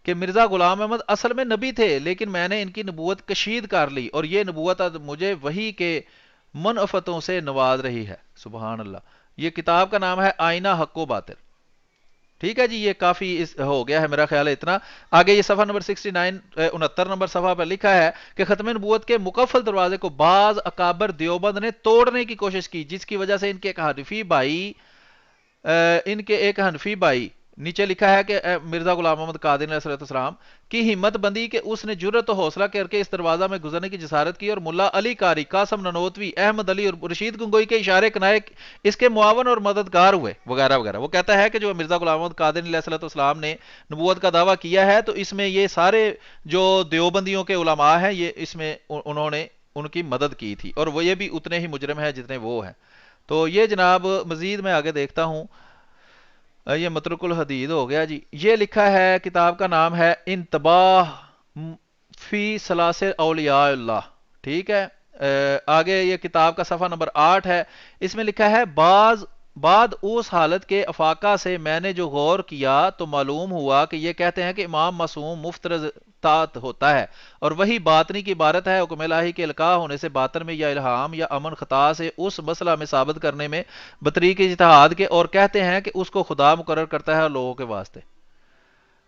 کہ مرزا غلام احمد اصل میں نبی تھے لیکن میں نے ان کی نبوت کشید کر لی اور یہ نبوت مجھے وحی کے منفتوں سے نواز رہی ہے۔ سبحان اللہ۔ یہ کتاب کا نام ہے آئینہ حق و باطل، ٹھیک ہے جی، یہ کافی ہو گیا ہے میرا خیال ہے اتنا۔ آگے یہ صفحہ نمبر 69 نمبر صفحہ پر لکھا ہے کہ ختم نبوت کے مکفل دروازے کو بعض اکابر دیوبند نے توڑنے کی کوشش کی، جس کی وجہ سے ان کے ایک حنفی بھائی نیچے لکھا ہے کہ مرزا غلام محمد قادری علیہ السلام کی ہمت بندی کہ اس نے جرت و حوصلہ کر کے اس دروازہ میں گزرنے کی جسارت کی، اور ملا علی قاری، قاسم ننوتوی، احمد علی اور رشید گنگوئی کے اشارے کنائے اس کے معاون اور مددگار ہوئے وغیرہ وغیرہ۔ وہ کہتا ہے کہ جو مرزا غلام محمد قادری علیہ السلام نے نبوت کا دعویٰ کیا ہے تو اس میں یہ سارے جو دیوبندیوں کے علماء ہیں یہ اس میں انہوں نے ان کی مدد کی تھی، اور وہ یہ بھی اتنے ہی مجرم ہیں جتنے وہ ہیں۔ تو یہ جناب مزید میں آگے دیکھتا ہوں، یہ مترک الحدید ہو گیا جی۔ یہ لکھا ہے کتاب کا نام ہے انتباہ فی سلاسل اولیاء اللہ، ٹھیک ہے۔ آگے یہ کتاب کا صفحہ نمبر 8 ہے، اس میں لکھا ہے بعد اس حالت کے افاقہ سے میں نے جو غور کیا تو معلوم ہوا کہ یہ کہتے ہیں کہ امام معصوم مفترض طاعت ہوتا ہے اور وہی باطنی کی عبارت ہے، حکم الہی کے القاء ہونے سے باطن میں یا الہام یا امن خطا سے اس مسئلہ میں ثابت کرنے میں بطریق اجتہاد کے، اور کہتے ہیں کہ اس کو خدا مقرر کرتا ہے لوگوں کے واسطے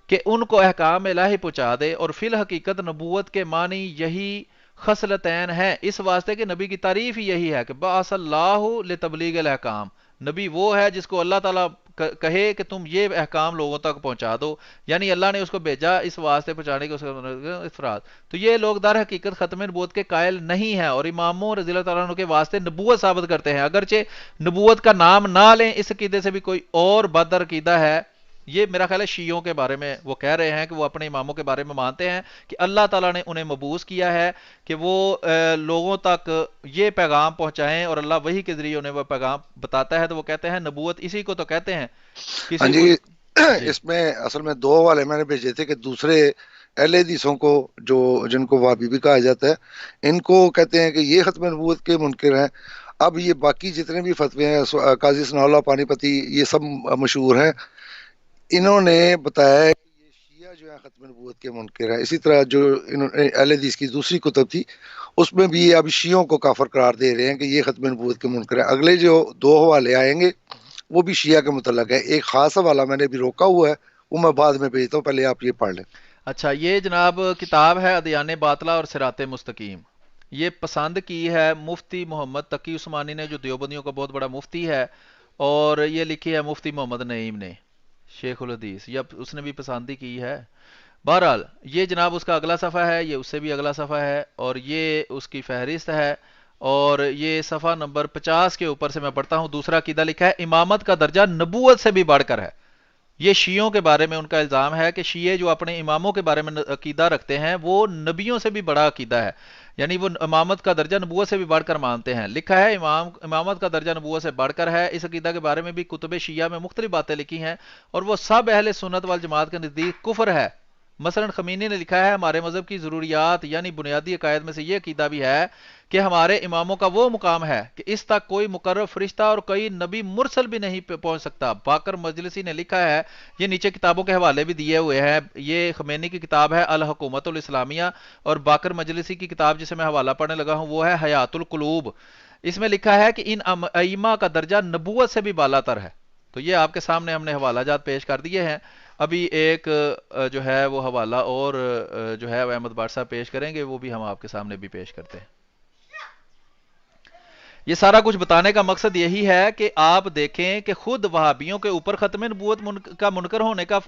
کہ ان کو احکام الہی پہنچا دے، اور فی الحقیقت نبوت کے معنی یہی خصلتین ہیں، اس واسطے کہ نبی کی تعریف ہی یہی ہے کہ بعث اللہ لتبلیغ الاحکام، نبی وہ ہے جس کو اللہ تعالیٰ کہے کہ تم یہ احکام لوگوں تک پہنچا دو، یعنی اللہ نے اس کو بھیجا اس واسطے پہنچانے کے اس افراد، تو یہ لوگ در حقیقت ختم نبوت کے قائل نہیں ہیں اور اماموں رضی اللہ تعالیٰ عنہ کے واسطے نبوت ثابت کرتے ہیں، اگرچہ نبوت کا نام نہ لیں، اس عقیدے سے بھی کوئی اور بد عقیدہ ہے۔ یہ میرا خیال ہے شیعوں کے بارے میں وہ کہہ رہے ہیں کہ وہ اپنے اماموں کے بارے میں مانتے ہیں کہ اللہ تعالیٰ نے انہیں مبعوث کیا ہے کہ وہ لوگوں تک یہ پیغام پہنچائیں، اور اللہ وحی کے ذریعے انہیں وہ پیغام بتاتا ہے، تو وہ کہتے ہیں نبوت اسی کو تو کہتے ہیں ہاں کسی جی، جی اس میں اصل میں دو حوالے میں نے بھیجے تھے کہ دوسرے اہل حدیثوں کو جو جن کو وہابی بھی کہا جاتا ہے، ان کو کہتے ہیں کہ یہ ختم نبوت کے منکر ہیں۔ اب یہ باقی جتنے بھی فتوے ہیں، قاضی ثناء اللہ پانی پتی، یہ سب مشہور ہیں، انہوں نے بتایا ہے کہ یہ شیعہ جو ہے ختم نبوت کے منکر ہیں۔ اسی طرح جو اہل حدیث کی دوسری کتب تھی اس میں بھی اب شیعوں کو کافر قرار دے رہے ہیں کہ یہ ختم نبوت کے منکر ہیں۔ اگلے جو دو حوالے آئیں گے وہ بھی شیعہ کے متعلق ہے۔ ایک خاص حوالہ میں نے بھی روکا ہوا ہے، وہ میں بعد میں بھیجتا ہوں، پہلے آپ یہ پڑھ لیں۔ اچھا، یہ جناب کتاب ہے ادیان باطلہ اور صراط مستقیم، یہ پسند کی ہے مفتی محمد تقی عثمانی نے جو دیوبندیوں کا بہت بڑا مفتی ہے، اور یہ لکھی ہے مفتی محمد نعیم نے شیخ الحدیث، یہ اس نے بھی پسندی کی ہے۔ بہرحال یہ جناب اس کا اگلا صفحہ ہے، یہ اس سے بھی اگلا صفحہ ہے، اور یہ اس کی فہرست ہے، اور یہ صفحہ نمبر 50 کے اوپر سے میں پڑھتا ہوں۔ دوسرا عقیدہ لکھا ہے امامت کا درجہ نبوت سے بھی بڑھ کر ہے۔ یہ شیعوں کے بارے میں ان کا الزام ہے کہ شیعہ جو اپنے اماموں کے بارے میں عقیدہ رکھتے ہیں وہ نبیوں سے بھی بڑا عقیدہ ہے، یعنی وہ امامت کا درجہ نبوت سے بھی بڑھ کر مانتے ہیں۔ لکھا ہے امامت کا درجہ نبوت سے بڑھ کر ہے۔ اس عقیدہ کے بارے میں بھی کتب شیعہ میں مختلف باتیں لکھی ہیں، اور وہ سب اہل سنت والجماعت کے نزدیک کفر ہے۔ مثلا خمینی نے لکھا ہے ہمارے مذہب کی ضروریات یعنی بنیادی عقائد میں سے یہ عقیدہ بھی ہے کہ ہمارے اماموں کا وہ مقام ہے کہ اس تک کوئی مقرر فرشتہ اور کوئی نبی مرسل بھی نہیں پہنچ سکتا۔ باقر مجلسی نے لکھا ہے، یہ نیچے کتابوں کے حوالے بھی دیے ہوئے ہیں، یہ خمینی کی کتاب ہے الحکومت الاسلامیہ، اور باقر مجلسی کی کتاب جسے میں حوالہ پڑھنے لگا ہوں وہ ہے حیات القلوب۔ اس میں لکھا ہے کہ ان ائمہ کا درجہ نبوت سے بھی بالا تر ہے۔ تو یہ آپ کے سامنے ہم نے حوالہ جات پیش کر دیے ہیں۔ ابھی ایک جو ہے وہ حوالہ اور جو ہے وہ احمد بٹ صاحب پیش کریں گے، وہ بھی ہم آپ کے سامنے بھی پیش کرتے ہیں۔ یہ سارا کچھ بتانے کا مقصد یہی ہے کہ آپ دیکھیں کہ خود وہابیوں کے اوپر ختم نبوت کا منکر ہونے کا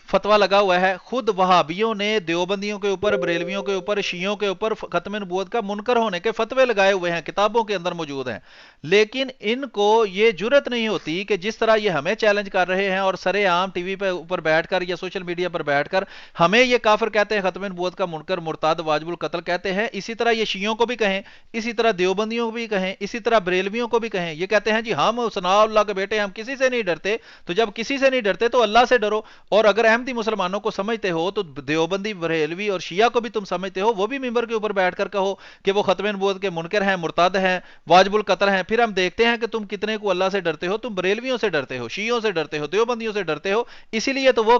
فتویٰ لگا ہوا ہے، خود وہابیوں نے دیوبندیوں کے اوپر، بریلویوں کے اوپر، شیعوں کے اوپر ختم نبوت کا منکر ہونے کے فتوے لگائے ہوئے ہیں، کتابوں کے اندر موجود ہیں، لیکن ان کو یہ جرت نہیں ہوتی کہ جس طرح یہ ہمیں چیلنج کر رہے ہیں اور سرے عام ٹی وی پہ اوپر بیٹھ کر یا سوشل میڈیا پر بیٹھ کر ہمیں یہ کافر کہتے ہیں، ختم نبوت کا منکر، مرتد، واجب القتل کہتے ہیں، اسی طرح یہ شیعوں کو بھی کہیں، اسی طرح دیوبندیوں کو بھی کہیں، اسی طرح بریلویوں کو بھی کہیں، یہ کہتے ہیں جی ہم ثناء اللہ کے بیٹے، ہم کسی سے نہیں ڈرتے۔ تو جب کسی سے نہیں ڈرتے تو اللہ سے ڈرو، اور اگر احمدی مسلمانوں کو سمجھتے ہو تو دیوبندی، بریلوی اور شیعہ کو بھی تم سمجھتے ہو، وہ بھی ممبر کے اوپر بیٹھ کر کہو کہ وہ ختم نبوت کے منکر ہیں، مرتد ہیں، واجب القتل ہیں، پھر ہم دیکھتے ہیں کہ تم کتنے کو اللہ سے ڈرتے ہو۔ تم بریلویوں سے ڈرتے ہو، شیعوں سے ڈرتے ہو، دیوبندیوں سے ڈرتے ہو، اسی لیے تو وہ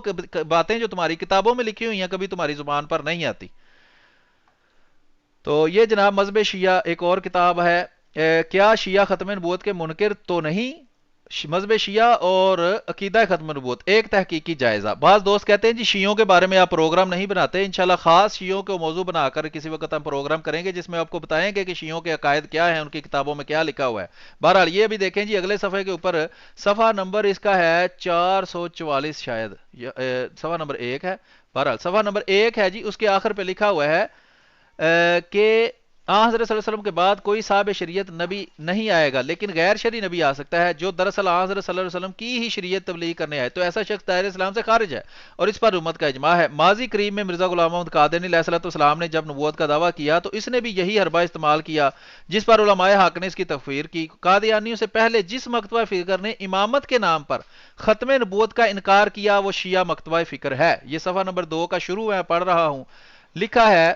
باتیں جو تمہاری کتابوں میں لکھی ہوئی ہیں کبھی تمہاری زبان پر نہیں آتی۔ تو یہ جناب مذہب شیعہ ایک اور کتاب ہے، کیا شیعہ ختم نبوت کے منکر تو نہیں؟ مذہب شیعہ اور عقیدہ ختم نبوت ایک تحقیقی جائزہ۔ بعض دوست کہتے ہیں جی شیعوں کے بارے میں آپ پروگرام نہیں بناتے، انشاءاللہ خاص شیعوں کو موضوع بنا کر کسی وقت ہم پروگرام کریں گے جس میں آپ کو بتائیں گے کہ شیعوں کے عقائد کیا ہیں، ان کی کتابوں میں کیا لکھا ہوا ہے۔ بہرحال یہ بھی دیکھیں جی اگلے صفحے کے اوپر، صفحہ نمبر اس کا ہے 444 شاید، صفحہ نمبر 1 ہے، بہرحال صفحہ نمبر 1 ہے جی، اس کے آخر پہ لکھا ہوا ہے کہ حضرت صلی اللہ علیہ وسلم کے بعد کوئی صاحب شریعت نبی نہیں آئے گا، لیکن غیر شرعی نبی آ سکتا ہے جو دراصل حضرت صلی اللہ علیہ وسلم کی ہی شریعت تبلیغ کرنے آئے، تو ایسا شخص دائرہ اسلام سے خارج ہے اور اس پر امت کا اجماع ہے۔ ماضی قریب میں مرزا غلام محمد قادیانی علیہ السلام نے جب نبوت کا دعویٰ کیا تو اس نے بھی یہی حربہ استعمال کیا جس پر علماء حق نے اس کی تکفیر کی۔ قادیانیوں سے پہلے جس مکتبہ فکر نے امامت کے نام پر ختم نبوت کا انکار کیا وہ شیعہ مکتبہ فکر ہے۔ یہ صفحہ نمبر 2 کا شروع میں پڑھ رہا ہوں، لکھا ہے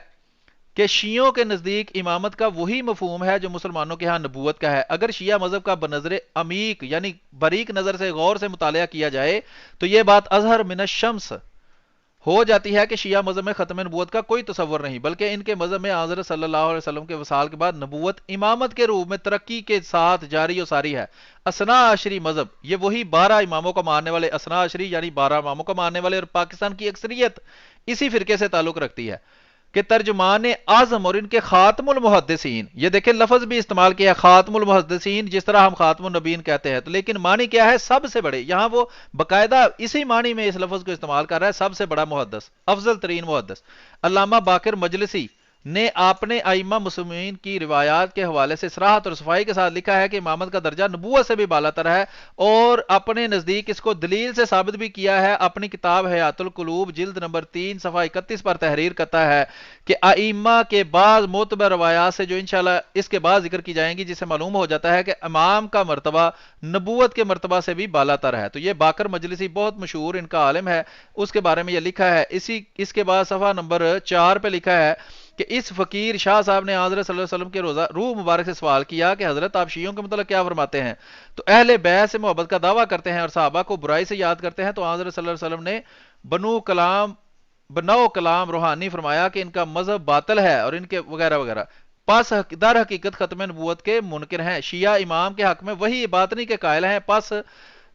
کہ شیعوں کے نزدیک امامت کا وہی مفہوم ہے جو مسلمانوں کے ہاں نبوت کا ہے۔ اگر شیعہ مذہب کا بنظر عمیق یعنی باریک نظر سے غور سے مطالعہ کیا جائے تو یہ بات اظہر من الشمس ہو جاتی ہے کہ شیعہ مذہب میں ختم نبوت کا کوئی تصور نہیں، بلکہ ان کے مذہب میں حضرت صلی اللہ علیہ وسلم کے وصال کے بعد نبوت امامت کے روپ میں ترقی کے ساتھ جاری و ساری ہے۔ اثنا عشری مذہب، یہ وہی 12 اماموں کو ماننے والے، اثنا عشری یعنی 12 اماموں کو ماننے والے، اور پاکستان کی اکثریت اسی فرقے سے تعلق رکھتی ہے۔ کہ ترجمان اعظم اور ان کے خاتم المحدثین، یہ دیکھیں لفظ بھی استعمال کیا ہے خاتم المحدثین، جس طرح ہم خاتم النبیین کہتے ہیں، تو لیکن معنی کیا ہے؟ سب سے بڑے، یہاں وہ باقاعدہ اسی معنی میں اس لفظ کو استعمال کر رہا ہے، سب سے بڑا محدث، افضل ترین محدث۔ علامہ باقر مجلسی نے اپنے ائمہ مسلمین کی روایات کے حوالے سے صراحت اور صفائی کے ساتھ لکھا ہے کہ امامت کا درجہ نبوت سے بھی بالا تر ہے، اور اپنے نزدیک اس کو دلیل سے ثابت بھی کیا ہے۔ اپنی کتاب حیات القلوب جلد نمبر 3 صفحہ 31 پر تحریر کرتا ہے کہ ائمہ کے بعض معتبر روایات سے جو انشاءاللہ اس کے بعد ذکر کی جائیں گی، جس سے معلوم ہو جاتا ہے کہ امام کا مرتبہ نبوت کے مرتبہ سے بھی بالا تر ہے۔ تو یہ باقر مجلسی بہت مشہور ان کا عالم ہے، اس کے بارے میں یہ لکھا ہے۔ اس کے بعد صفحہ نمبر 4 پہ لکھا ہے کہ اس فقیر شاہ صاحب نے حضرت صلی اللہ علیہ وسلم کے روح مبارک سے سوال کیا کہ حضرت آپ شیعوں کے متعلق کیا فرماتے ہیں؟ تو اہل بیت سے محبت کا دعویٰ کرتے ہیں اور صحابہ کو برائی سے یاد کرتے ہیں، تو حضرت صلی اللہ علیہ وسلم نے بنو کلام روحانی فرمایا کہ ان کا مذہب باطل ہے اور ان کے وغیرہ وغیرہ، پس در حقیقت ختم نبوت کے منکر ہیں۔ شیعہ امام کے حق میں وہی باطنی کے قائل ہیں، پس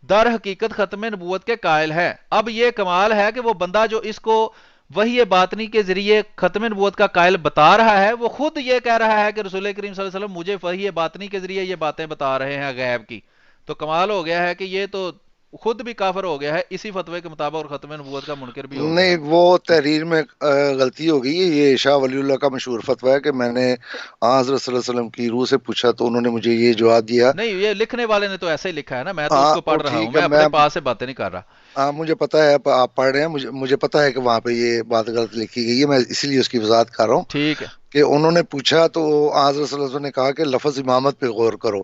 در حقیقت ختم نبوت کے قائل ہے۔ اب یہ کمال ہے کہ وہ بندہ جو اس کو وحی باطنی کے ذریعے ختم نبوت کا قائل بتا رہا ہے، وہ خود یہ کہہ رہا ہے کہ رسول کریم صلی اللہ علیہ وسلم مجھے وحی باطنی کے ذریعے یہ باتیں بتا رہے ہیں غیب کی۔ تو کمال ہو گیا ہے کہ یہ تو خود بھی کافر ہو گیا ہے اسی فتوے کے مطابق، اور ختم نبوت کا منکر بھی ہو گیا نہیں، ہے۔ وہ تحریر میں غلطی ہو گئی ہے۔ یہ شاہ ولی اللہ کا مشہور فتویٰ ہے کہ میں نے حضرت صلی اللہ علیہ وسلم کی روح سے پوچھا تو انہوں نے مجھے یہ جواب دیا۔ نہیں، یہ لکھنے والے نے تو ایسے ہی لکھا ہے نا، میں تو اس ہاں کو پڑھ رہا ہوں، ٹھیک ہے، میں اپنے پاس سے باتیں نہیں کر رہا۔ ہاں مجھے پتا ہے آپ پڑھ رہے ہیں، مجھے پتا ہے کہ وہاں پہ یہ بات غلط لکھی گئی ہے، میں اسی لیے اس کی وضاحت کر رہا ہوں ٹھیک ہے۔ کہ انہوں نے پوچھا تو حضرت صلی اللہ علیہ وسلم نے کہا کہ لفظ امامت پہ غور کرو۔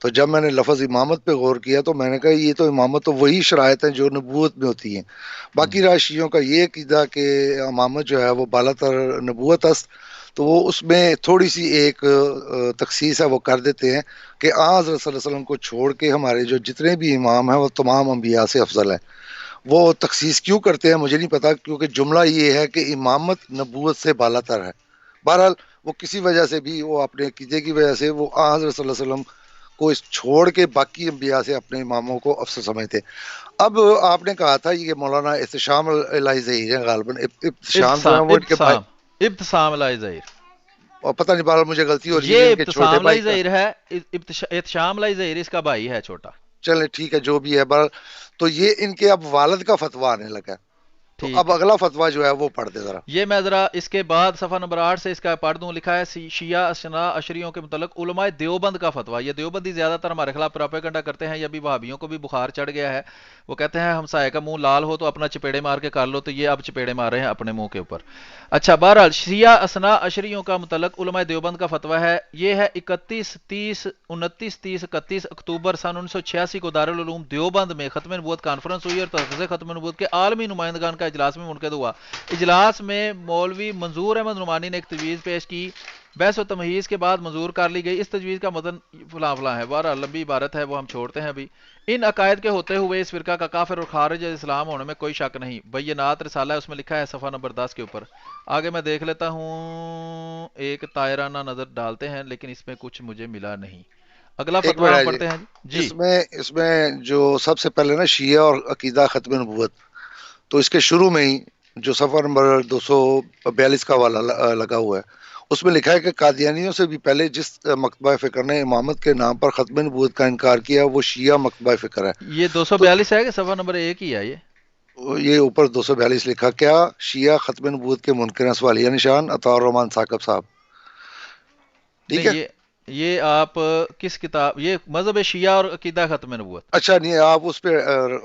تو جب میں نے لفظ امامت پہ غور کیا تو میں نے کہا یہ تو امامت تو وہی شرائط ہیں جو نبوت میں ہوتی ہیں۔ باقی راشیوں کا یہ عقیدہ کہ امامت جو ہے وہ بالا تر نبوت است، تو وہ اس میں تھوڑی سی ایک تخصیص ہے وہ کر دیتے ہیں کہ حضرت صلی اللہ علیہ وسلم کو چھوڑ کے ہمارے جو جتنے بھی امام ہیں وہ تمام انبیاء سے افضل ہیں۔ وہ تخصیص کیوں کرتے ہیں مجھے نہیں پتا، کیونکہ جملہ یہ ہے کہ امامت نبوت سے بالا تر ہے۔ بہرحال وہ کسی وجہ سے بھی، وہ اپنے عقیدے کی وجہ سے وہ حضرت صلی اللہ علیہ وسلم کو اس چھوڑ کے باقی انبیاء سے اپنے اماموں کو افضل سمجھتے۔ اب آپ نے کہا تھا یہ مولانا احتشام الہی ظہیر ہیں، غالباً ابتشام جو ہیں وہ ان کے بھائی، ابتسام الہی ظہیر، اور پتہ نہیں بہرحال مجھے غلطی ہو رہی ہے یہ ان کے چھوٹے ابتسام بھائی الہی کا۔ ظہیر ہے، احتشام الہی ظہیر اس کا بھائی ہے چھوٹا۔ چلے ٹھیک ہے جو بھی ہے، بہرحال تو یہ ان کے اب والد کا فتویٰ آنے لگا۔ تو ٹھیک اب ہے، اگلا فتویٰ جو ہے وہ پڑھ دے ذرا۔ یہ میں ذرا اس کے بعد صفحہ نمبر 8 سے اس کا پڑھ دوں۔ لکھا ہے شیعہ اشنا اشریوں کے متعلق علماء دیوبند کا فتویٰ۔ یہ دیوبندی زیادہ تر ہمارے خلاف پراپیگنڈا کرتے ہیں، یہ بھی وہابیوں کو بھی بخار چڑھ گیا ہے، وہ کہتے ہیں ہمسائے کا منہ لال ہو تو اپنا چپیڑے مار کے کر لو، تو یہ اب چپیڑے مار رہے ہیں اپنے منہ کے اوپر۔ اچھا، بہرحال شیعہ اسنا اشریوں کا متعلق علماء دیوبند کا فتویٰ ہے، یہ ہے 29 اکتوبر سن 1986 کو دارالعلوم دیوبند میں ختم نبوت کانفرنس ہوئی اور تحفظ ختم نبوت کے عالمی نمائندگان کا اجلاس میں منعقد ہوا۔ اجلاس میں مولوی منظور احمد نعمانی نے ایک تجویز پیش کی، بحث و تمہیز کے بعد منظور کر لی گئی۔ اس تجویز کا متن فلاں فلاں ہے، بہرحال لمبی عبارت ہے، وہ ہم چھوڑتے ہیں ابھی۔ ان عقائد کے ہوتے ہوئے اس فرقہ کا کافر اور خارج اسلام ہونے میں کوئی شک نہیں۔ بینات رسالہ ہے، اس میں لکھا ہے صفحہ نمبر 10 کے اوپر۔ آگے میں دیکھ لیتا ہوں، ایک طائرانہ نظر ڈالتے ہیں، لیکن اس میں کچھ مجھے ملا نہیں۔ اگلا ایک فتویٰ ہم منٹ پڑھتے ہیں جی۔ اس میں جو سب سے پہلے نا شیعہ اور عقیدہ ختم نبوت، تو اس کے شروع میں ہی جو صفحہ نمبر 242 کا والا لگا ہوا ہے، اس میں لکھا ہے کہ قادیانیوں سے بھی پہلے جس مکتبہ فکر نے امامت کے نام پر ختم نبوت کا انکار کیا وہ شیعہ مکتبہ فکر ہے۔ یہ 242 ہے کہ صفحہ نمبر 1 ہی ہے یہ؟ یہ اوپر 242 لکھا، کیا شیعہ ختم نبوت کے منکر ہیں؟ سوالیہ نشان، عطا الرحمان ثاقب صاحب۔ ٹھیک ہے، نہیں، یہ آپ کس کتاب، یہ مذہب شیعہ اور عقیدہ ختم نبوت اچھا نہیں آپ اس پہ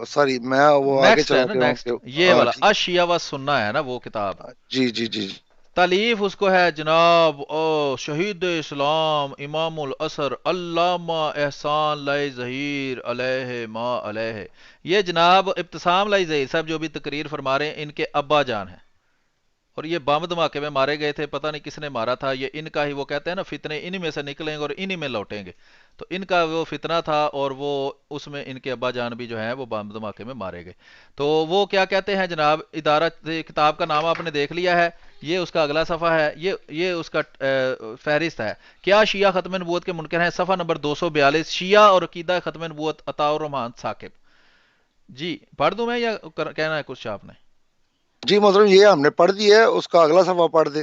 سوری میں وہ آگے نیکسٹ ہے چلا نا، کے نیکسٹ یہ والا ٹھیک، اشیاء و سنہ ہے نا وہ کتاب۔ جی جی جی تالیف اس کو ہے جناب شہید اسلام امام العصر علامہ احسان لائی ظہیر علیہ ما علیہ۔ یہ جناب ابتسام لائی ظہیر صاحب جو بھی تقریر فرما رہے ہیں، ان کے ابا جان ہیں، اور یہ بم دھماکے میں مارے گئے تھے، پتہ نہیں کس نے مارا تھا، یہ ان کا ہی، وہ کہتے ہیں نا فتنے انہی میں سے نکلیں گے اور انہی میں لوٹیں گے، تو ان کا وہ فتنہ تھا، اور وہ اس میں ان کے ابا جان بھی جو ہیں وہ بم دھماکے میں مارے گئے۔ تو وہ کیا کہتے ہیں جناب، ادارہ کتاب کا نام آپ نے دیکھ لیا ہے، یہ اس کا اگلا صفحہ ہے، یہ اس کا فہرست ہے، کیا شیعہ ختم نبوت کے منکر ہیں، صفحہ نمبر 242، شیعہ اور عقیدہ ختم نبوت عطا الرحمان ثاقب۔ جی پڑھ دوں میں یا کہنا ہے کچھ آپ نے؟ جی محترم، یہ ہم نے پڑھ دی ہے، اس کا اگلا صفحہ پڑھ دے۔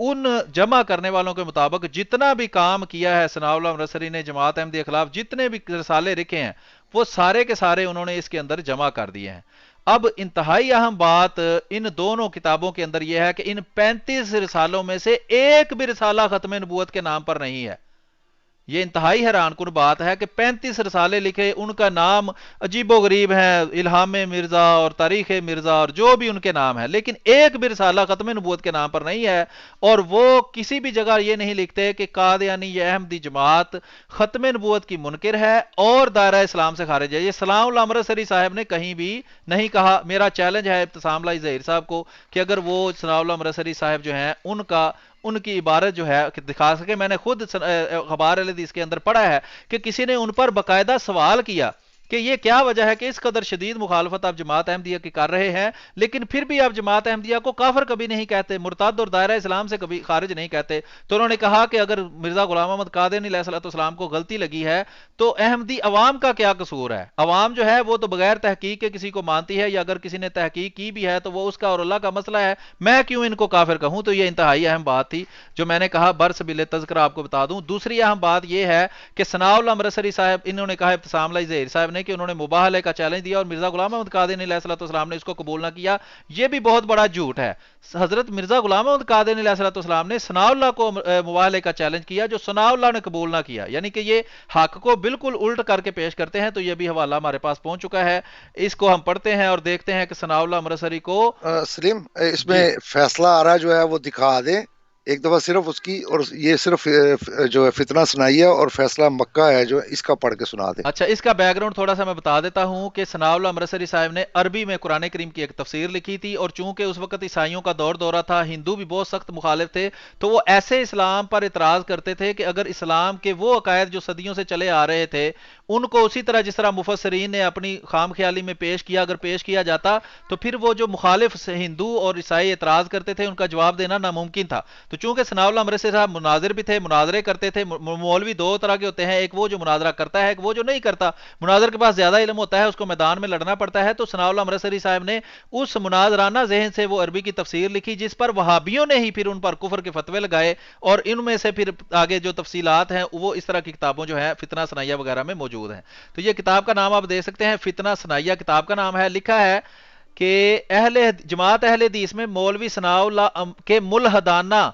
ان جمع کرنے والوں کے مطابق جتنا بھی کام کیا ہے ثناء اللہ امرتسری نے جماعت احمدیہ کے خلاف، جتنے بھی رسالے لکھے ہیں وہ سارے کے سارے انہوں نے اس کے اندر جمع کر دیے ہیں۔ اب انتہائی اہم بات ان دونوں کتابوں کے اندر یہ ہے کہ ان 35 رسالوں میں سے ایک بھی رسالہ ختم نبوت کے نام پر نہیں ہے۔ یہ انتہائی حیران کن بات ہے کہ 35 رسالے لکھے، ان کا نام عجیب و غریب ہیں، الہام مرزا اور تاریخ مرزا اور جو بھی ان کے نام ہیں، لیکن ایک بھی رسالہ ختم نبوت کے نام پر نہیں ہے۔ اور وہ کسی بھی جگہ یہ نہیں لکھتے کہ قادیانی یا احمدی جماعت ختم نبوت کی منکر ہے اور دائرہ اسلام سے خارج ہے۔ یہ ثناء اللہ امرتسری صاحب نے کہیں بھی نہیں کہا۔ میرا چیلنج ہے ابتسام لائی ظہیر صاحب کو کہ اگر وہ ثناء اللہ امرتسری صاحب جو ہیں ان کی عبارت جو ہے دکھا سکے۔ میں نے خود اخبار الحدیث کے اندر پڑھا ہے کہ کسی نے ان پر باقاعدہ سوال کیا کہ یہ کیا وجہ ہے کہ اس قدر شدید مخالفت آپ جماعت احمدیہ کی کر رہے ہیں لیکن پھر بھی آپ جماعت احمدیہ کو کافر کبھی نہیں کہتے، مرتد اور دائرہ اسلام سے کبھی خارج نہیں کہتے۔ تو انہوں نے کہا کہ اگر مرزا غلام احمد قادیانی علیہ السلام کو غلطی لگی ہے تو احمدی عوام کا کیا قصور ہے؟ عوام جو ہے وہ تو بغیر تحقیق کے کسی کو مانتی ہے، یا اگر کسی نے تحقیق کی بھی ہے تو وہ اس کا اور اللہ کا مسئلہ ہے، میں کیوں ان کو کافر کہوں؟ تو یہ انتہائی اہم بات تھی جو میں نے کہا برسبیل تذکرہ آپ کو بتا دوں۔ دوسری اہم بات یہ ہے کہ ثناء اللہ امرتسری صاحب، انہوں نے کہا ابتسام لائی ظہیر صاحب نے کہ انہوں نے مباہلے کا چیلنج دیا اور مرزا غلام احمد قادیانی علیہ السلام نے اس کو قبول نہ کیا۔ یہ بھی بہت بڑا جھوٹ ہے۔ حضرت مرزا غلام احمد قادیانی علیہ السلام نے ثناء اللہ کو مباہلے کا چیلنج کیا جو ثناء اللہ نے قبول نہ کیا، یعنی کہ یہ حق کو بالکل الٹ کر کے پیش کرتے ہیں۔ تو یہ بھی حوالہ ہمارے پاس پہنچ چکا ہے، اس کو ہم پڑھتے ہیں اور دیکھتے ہیں کہ ثناء اللہ امرتسری کو سلیم اس جی میں فیصلہ آ رہا جو ہے وہ دکھا دیں ایک دفعہ صرف اس کی، اور یہ صرف جو ہے فتنہ سنائی ہے اور فیصلہ مکہ ہے جو اس کا پڑھ کے سنا دیں۔ اچھا، اس کا بیک گراؤنڈ تھوڑا سا میں بتا دیتا ہوں کہ ثناء اللہ امرتسری صاحب نے عربی میں قرآن کریم کی ایک تفسیر لکھی تھی، اور چونکہ اس وقت عیسائیوں کا دورہ تھا، ہندو بھی بہت سخت مخالف تھے، تو وہ ایسے اسلام پر اعتراض کرتے تھے کہ اگر اسلام کے وہ عقائد جو صدیوں سے چلے آ رہے تھے ان کو اسی طرح جس طرح مفسرین نے اپنی خام خیالی میں پیش کیا، اگر پیش کیا جاتا تو پھر وہ جو مخالف ہندو اور عیسائی اعتراض کرتے تھے ان کا جواب دینا ناممکن تھا۔ تو چونکہ ثناء اللہ امرتسری صاحب مناظر بھی تھے، مناظرے کرتے تھے۔ مولوی دو طرح کے ہوتے ہیں، ایک وہ جو مناظرہ کرتا ہے، ایک وہ جو نہیں کرتا۔ مناظر کے پاس زیادہ علم ہوتا ہے، اس کو میدان میں لڑنا پڑتا ہے۔ تو ثناء اللہ امرتسری صاحب نے اس مناظرانہ ذہن سے وہ عربی کی تفسیر لکھی جس پر وہابیوں نے ہی پھر ان پر کفر کے فتوے لگائے، اور ان میں سے پھر آگے جو تفصیلات ہیں وہ اس طرح کی کتابوں جو ہیں فتنہ ثنائیہ وغیرہ میں موجود ہیں۔ تو یہ کتاب کا نام آپ دیکھ سکتے ہیں، فتنہ ثنائیہ کتاب کا نام ہے۔ لکھا ہے کہ جماعت اہل حدیث میں مولوی ثناء اللہ کے ملحدانہ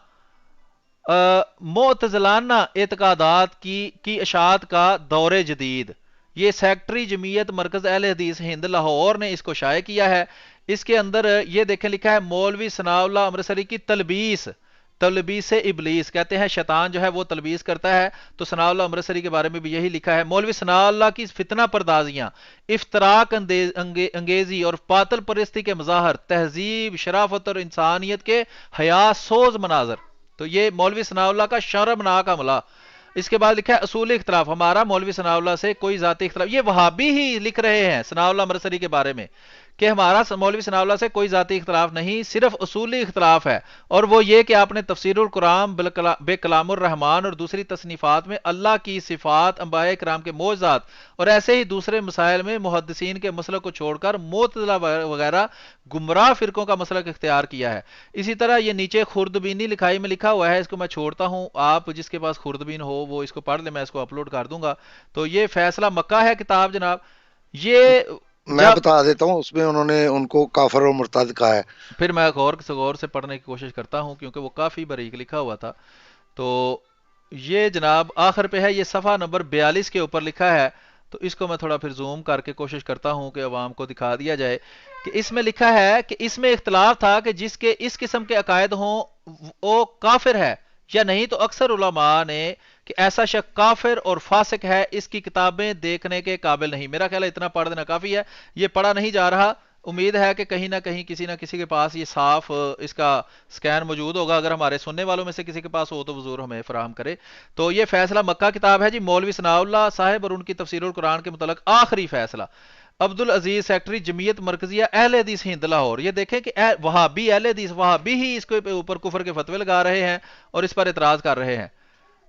معتزلانہ اعتقادات کی اشاعت کا دور جدید، یہ سیکٹری جمعیت مرکز اہل حدیث ہند لاہور نے اس کو شائع کیا ہے۔ اس کے اندر یہ دیکھیں لکھا ہے مولوی ثناء اللہ امرتسری کی تلبیس ابلیس، کہتے ہیں شیطان جو ہے وہ تلبیس کرتا ہے۔ تو ثناء اللہ امرتسری کے بارے میں بھی یہی لکھا ہے۔ مولوی ثناء اللہ کی فتنہ پردازیاں، افتراق انگیزی اور باطل پرستی کے مظاہر، تہذیب، شرافت اور انسانیت کے حیا سوز مناظر۔ تو یہ مولوی ثناء اللہ کا شرمناک عملہ۔ اس کے بعد لکھا ہے اصول اختلاف، ہمارا مولوی ثناء اللہ سے کوئی ذاتی اختلاف، یہ وہابی ہی لکھ رہے ہیں ثناء اللہ امرتسری کے بارے میں کہ ہمارا مولوی ثناء اللہ سے کوئی ذاتی اختلاف نہیں، صرف اصولی اختلاف ہے، اور وہ یہ کہ آپ نے تفسیر القرآن بے کلام الرحمن اور دوسری تصنیفات میں اللہ کی صفات، انبیاء کرام کے معجزات اور ایسے ہی دوسرے مسائل میں محدثین کے مسلک کو چھوڑ کر معتزلہ وغیرہ گمراہ فرقوں کا مسلک اختیار کیا ہے۔ اسی طرح یہ نیچے خردبینی لکھائی میں لکھا ہوا ہے، اس کو میں چھوڑتا ہوں، آپ جس کے پاس خردبین ہو وہ اس کو پڑھ لے، میں اس کو اپلوڈ کر دوں گا۔ تو یہ فیصلہ مکہ ہے کتاب جناب۔ یہ میں بتا دیتا ہوں اس میں انہوں نے ان کو کافر اور مرتد کہا ہے۔ پھر میں غور سے پڑھنے کی کوشش کرتا ہوں کیونکہ وہ کافی باریک لکھا ہوا تھا۔ تو یہ جناب آخر پہ ہے، یہ صفحہ نمبر 42 کے اوپر لکھا ہے۔ تو اس کو میں تھوڑا پھر زوم کر کے کوشش کرتا ہوں کہ عوام کو دکھا دیا جائے کہ اس میں لکھا ہے کہ اس میں اختلاف تھا کہ جس کے اس قسم کے عقائد ہوں وہ کافر ہے یا نہیں، تو اکثر علماء نے کہ ایسا شخص کافر اور فاسق ہے، اس کی کتابیں دیکھنے کے قابل نہیں۔ میرا خیال ہے اتنا پڑھ دینا کافی ہے، یہ پڑھا نہیں جا رہا۔ امید ہے کہ کہیں نہ کہیں کسی نہ کسی کے پاس یہ صاف اس کا سکین موجود ہوگا، اگر ہمارے سننے والوں میں سے کسی کے پاس ہو تو حضور ہمیں فراہم کرے۔ تو یہ فیصلہ مکہ کتاب ہے جی، مولوی ثناء اللہ صاحب اور ان کی تفسیر القرآن کے متعلق آخری فیصلہ، عبدالعزیز سیکٹری جمعیت مرکزیہ اہل حدیث ہند لاہور۔ یہ دیکھیں کہ وہابی اہل حدیث، وہابی ہی اس کے اوپر کفر کے فتوے لگا رہے ہیں اور اس پر اعتراض کر رہے ہیں۔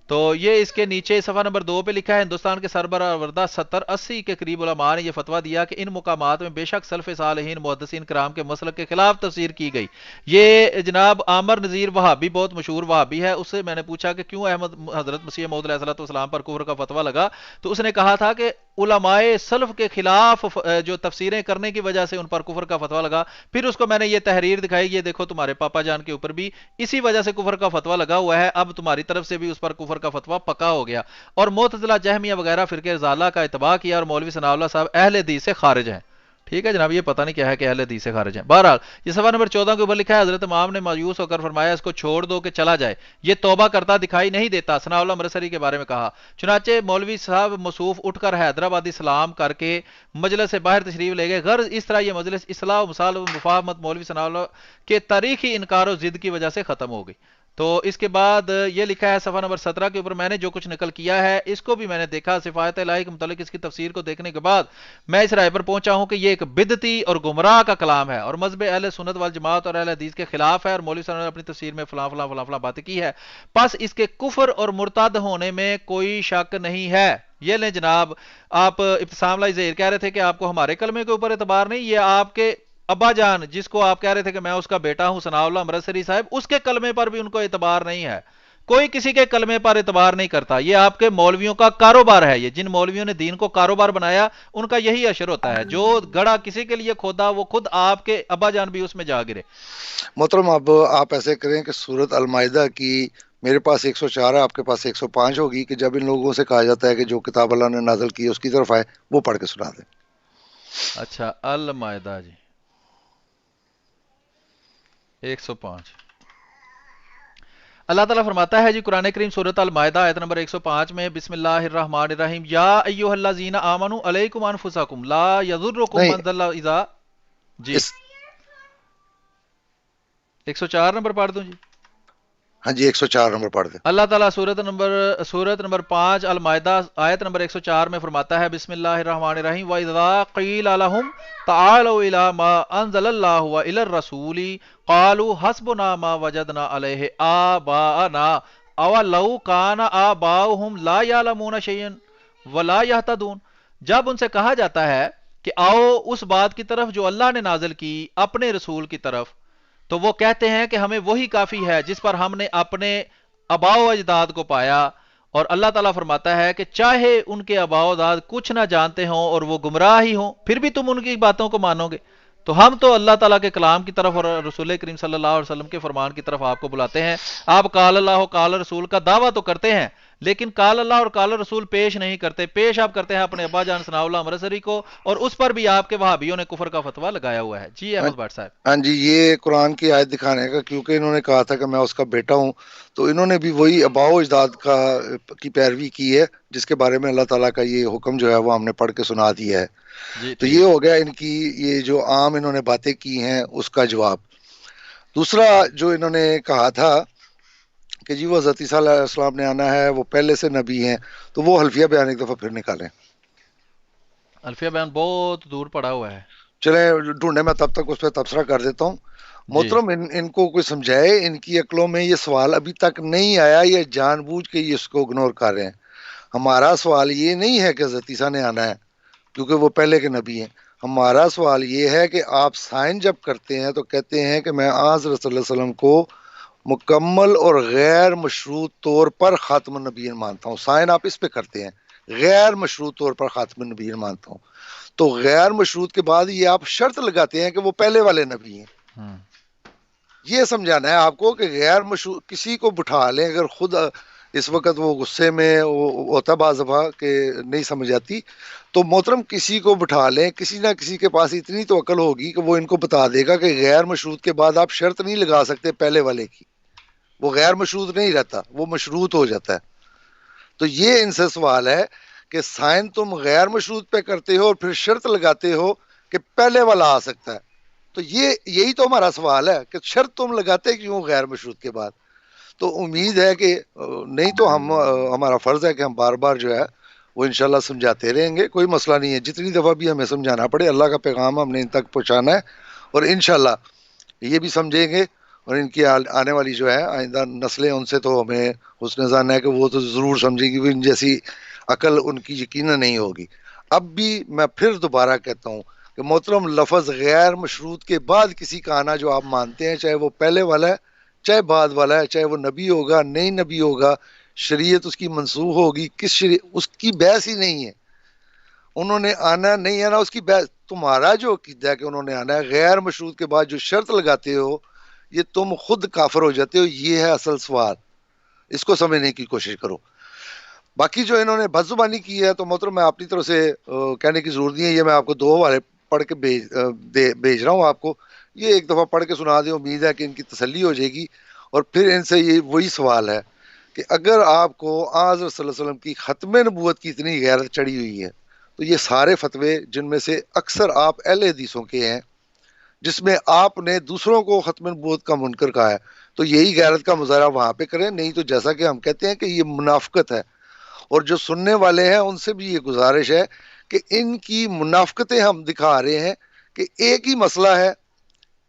تو یہ اس کے نیچے صفحہ نمبر 2 پہ لکھا ہے ہندوستان کے سربراہ 70-80 کے قریب علماء نے یہ فتویٰ دیا کہ ان مقامات میں بے شک سلف صالحین محدثین کرام کے مسلک کے خلاف تفسیر کی گئی. یہ جناب عامر نذیر وہابی بہت مشہور وہابی ہے، اس سے میں نے پوچھا کہ کیوں حضرت مسیح موعود علیہ الصلوۃ والسلام پر کفر کا فتویٰ لگا، تو اس نے کہا تھا کہ علماء سلف کے خلاف جو تفسیریں کرنے کی وجہ سے ان پر کفر کا فتویٰ لگا. پھر اس کو میں نے یہ تحریر دکھائی، یہ دیکھو تمہارے پاپا جان کے اوپر بھی اسی وجہ سے کفر کا فتویٰ لگا ہوا ہے، اب تمہاری طرف سے بھی اس پر کفر کا فتویٰ پکا ہو گیا. اور معتزلہ جہمیہ وغیرہ فرقے رضالہ کا اتباع کیا اور مولوی ثناء اللہ صاحب اہل حدیث سے خارج ہیں. ٹھیک ہے جناب، یہ پتہ نہیں کیا ہے کہ اہل حدیث سے خارج ہیں. بہرحال یہ صفحہ نمبر 14 کے اوپر لکھا ہے حضرت امام نے مایوس ہو کر فرمایا اس کو چھوڑ دو کہ چلا جائے، یہ توبہ کرتا دکھائی نہیں دیتا. ثناء اللہ مرسری کے بارے میں کہا. چنانچہ مولوی صاحب موصوف اٹھ کر حیدرآبادی سلام کر کے مجلس سے باہر تشریف لے گئے. غرض اس طرح یہ مجلس اصلاح و مصالحہ و مفاہمت مولوی ثناء اللہ کے تاریخی انکار و ضد کی وجہ سے ختم ہو گئی. تو اس کے بعد یہ لکھا ہے صفحہ نمبر 17 کے اوپر، میں نے جو کچھ نقل کیا ہے اس کو بھی میں نے دیکھا، صفات الہی کے متعلق اس کی تفسیر کو دیکھنے کے بعد میں اس رائے پر پہنچا ہوں کہ یہ ایک بدعتی اور گمراہ کا کلام ہے اور مذہب اہل سنت والجماعت اور اہل حدیث کے خلاف ہے، اور مولوی صاحب نے اپنی تفسیر میں فلاں فلاں فلاں فلاں باتیں کی ہے، پس اس کے کفر اور مرتد ہونے میں کوئی شک نہیں ہے. یہ لیں جناب، آپ ابتسام لائی زہیر کہہ رہے تھے کہ آپ کو ہمارے کلمے کے اوپر اعتبار نہیں، یہ آپ کے ابا جان جس کو آپ کہہ رہے تھے کہ میں اس کا بیٹا ہوں ثناء اللہ امرتسری صاحب، اس کے کلمے پر بھی ان کو اعتبار نہیں ہے. کوئی کسی کے کلمے پر اعتبار نہیں کرتا، یہ آپ کے مولویوں کا کاروبار ہے. یہ جن مولویوں نے دین کو کاروبار بنایا ان کا یہی اشر ہوتا ہے، جو گڑا کسی کے لیے کھودا وہ خود آپ کے ابا جان بھی اس میں جا گرے. محترم اب آپ ایسے کریں کہ سورت المائدہ کی میرے پاس 104 ہے، آپ کے پاس 105 ہوگی، کہ جب ان لوگوں سے کہا جاتا ہے کہ جو کتاب اللہ نے نازل کی ہے اس کی طرف آئے، وہ پڑھ کے سنا دیں. اچھا المائدہ جی 105. اللہ تعالیٰ فرماتا ہے جی قرآن کریم سورۃ المائدہ آیت نمبر 105 میں، بسم اللہ الرحمن الرحیم، یا ایھا الذین آمنوا علیکم انفسکم لا یضرکم من ضل اذا. جی 104 نمبر پڑھ دوں جی. ہاں جی 104 نمبر پڑھ دیں. اللہ تعالیٰ سورت نمبر 5 المائدہ آیت نمبر 104 میں فرماتا ہے بسم اللہ الرحمن الرحیم، وَإِذَا قِيلَ لَهُمْ تَعَالَوْا إِلَىٰ مَا أَنزَلَ اللَّهُ وَإِلَى الرَّسُولِ قَالُوا حَسْبُنَا مَا وَجَدْنَا عَلَيْهِ آبَاءَنَا أَوَلَوْ كَانَ آبَاؤُهُمْ لَا يَعْلَمُونَ شَيْئًا وَلَا يَهْتَدُونَ. جب ان سے کہا جاتا ہے کہ آؤ اس بات کی طرف جو اللہ نے نازل کی اپنے رسول کی طرف، تو وہ کہتے ہیں کہ ہمیں وہی کافی ہے جس پر ہم نے اپنے آباء و اجداد کو پایا. اور اللہ تعالیٰ فرماتا ہے کہ چاہے ان کے آباء و اجداد کچھ نہ جانتے ہوں اور وہ گمراہ ہی ہوں، پھر بھی تم ان کی باتوں کو مانو گے. تو ہم تو اللہ تعالیٰ کے کلام کی طرف اور رسول کریم صلی اللہ علیہ وسلم کے فرمان کی طرف آپ کو بلاتے ہیں. آپ قال اللہ قال رسول کا دعویٰ تو کرتے ہیں لیکن قال اللہ اور قال رسول پیش نہیں کرتے. پیش آپ کرتے ہیں اپنے ابا جان ثناء اللہ امرتسری کو، اور اس پر بھی آپ کے وہابیوں نے کفر کا فتویٰ لگایا ہوا ہے. جی احمد بھٹ صاحب. ہاں جی، یہ قرآن کی آیت دکھانے کا، کیونکہ انہوں نے کہا تھا کہ میں اس کا بیٹا ہوں، تو انہوں نے بھی وہی آباء و اجداد کی پیروی کی ہے جس کے بارے میں اللہ تعالیٰ کا یہ حکم جو ہے وہ ہم نے پڑھ کے سنا دیا ہے. تو یہ ہو گیا ان کی یہ جو عام انہوں نے باتیں کی ہیں اس کا جواب. دوسرا جو انہوں نے کہا تھا کہ جی وہ حضرت عیسیٰ علیہ السلام نے آنا ہے، وہ پہلے سے نبی ہیں، تو وہ حلفیہ بیان ایک دفعہ پھر نکالیں. حلفیہ بیان بہت دور پڑا ہوا ہے، چلیں ڈھونڈے، میں تب تک اس پہ تبصرہ کر دیتا ہوں. محترم ان کو کوئی سمجھائے، ان کی عقلوں میں یہ سوال ابھی تک نہیں آیا، یہ جان بوجھ کے یہ اس کو اگنور کر رہے ہیں. ہمارا سوال یہ نہیں ہے کہ حضرت عیسیٰ نے آنا ہے کیونکہ وہ پہلے کے نبی ہیں. ہمارا سوال یہ ہے کہ آپ سائن جب کرتے ہیں تو کہتے ہیں کہ میں حضرت صلی اللہ علیہ وسلم کو مکمل اور غیر مشروط طور پر خاتم النبیین مانتا ہوں. سائن آپ اس پہ کرتے ہیں، غیر مشروط طور پر خاتم النبیین مانتا ہوں. تو غیر مشروط کے بعد یہ آپ شرط لگاتے ہیں کہ وہ پہلے والے نبی ہیں. یہ سمجھانا ہے آپ کو کہ غیر مشروط کسی کو بٹھا لیں، اگر خود اس وقت وہ غصے میں ہوتا بعض دفعہ کہ نہیں سمجھ آتی، تو محترم کسی کو بٹھا لیں، کسی نہ کسی کے پاس اتنی تو عقل ہوگی کہ وہ ان کو بتا دے گا کہ غیر مشروط کے بعد آپ شرط نہیں لگا سکتے پہلے والے کی. وہ غیر مشروط نہیں رہتا، وہ مشروط ہو جاتا ہے. تو یہ ان سے سوال ہے کہ سائن تم غیر مشروط پہ کرتے ہو اور پھر شرط لگاتے ہو کہ پہلے والا آ سکتا ہے. تو یہی تو ہمارا سوال ہے کہ شرط تم لگاتے کیوں غیر مشروط کے بعد. تو امید ہے کہ نہیں تو ہمارا فرض ہے کہ ہم بار بار جو ہے وہ انشاءاللہ سمجھاتے رہیں گے، کوئی مسئلہ نہیں ہے. جتنی دفعہ بھی ہمیں سمجھانا پڑے، اللہ کا پیغام ہم نے ان تک پہنچانا ہے، اور انشاءاللہ یہ بھی سمجھیں گے اور ان کی آنے والی جو ہے آئندہ نسلیں، ان سے تو ہمیں حسن ظن ہے کہ وہ تو ضرور سمجھیں گی، ان جیسی عقل ان کی یقیناً نہیں ہوگی۔ اب بھی میں پھر دوبارہ کہتا ہوں کہ محترم، لفظ غیر مشروط کے بعد کسی کا آنا جو آپ مانتے ہیں، چاہے وہ پہلے والا ہے چاہے بعد والا ہے، چاہے وہ نبی ہوگا نہیں نبی ہوگا، شریعت اس کی منسوخ ہوگی، کس شریعت، اس کی بحث ہی نہیں ہے۔ انہوں نے آنا نہیں آنا اس کی بحث، تمہارا جو عقیدہ ہے کہ انہوں نے آنا ہے، غیر مشروط کے بعد جو شرط لگاتے ہو، یہ تم خود کافر ہو جاتے ہو۔ یہ ہے اصل سوال، اس کو سمجھنے کی کوشش کرو۔ باقی جو انہوں نے بد زبانی کی ہے تو محترم میں اپنی طرف سے کہنے کی ضرورت نہیں ہے، یہ میں آپ کو 2 حوالے پڑھ کے بھیج رہا ہوں آپ کو، یہ ایک دفعہ پڑھ کے سنا دیں، امید ہے کہ ان کی تسلی ہو جائے گی۔ اور پھر ان سے یہ وہی سوال ہے کہ اگر آپ کو حضرت صلی اللہ علیہ وسلم کی ختم نبوت کی اتنی غیرت چڑھی ہوئی ہے تو یہ سارے فتوے جن میں سے اکثر آپ اہل حدیثوں کے ہیں، جس میں آپ نے دوسروں کو ختم نبوت کا منکر کہا ہے، تو یہی غیرت کا مظاہرہ وہاں پہ کریں، نہیں تو جیسا کہ ہم کہتے ہیں کہ یہ منافقت ہے۔ اور جو سننے والے ہیں ان سے بھی یہ گزارش ہے کہ ان کی منافقتیں ہم دکھا رہے ہیں کہ ایک ہی مسئلہ ہے،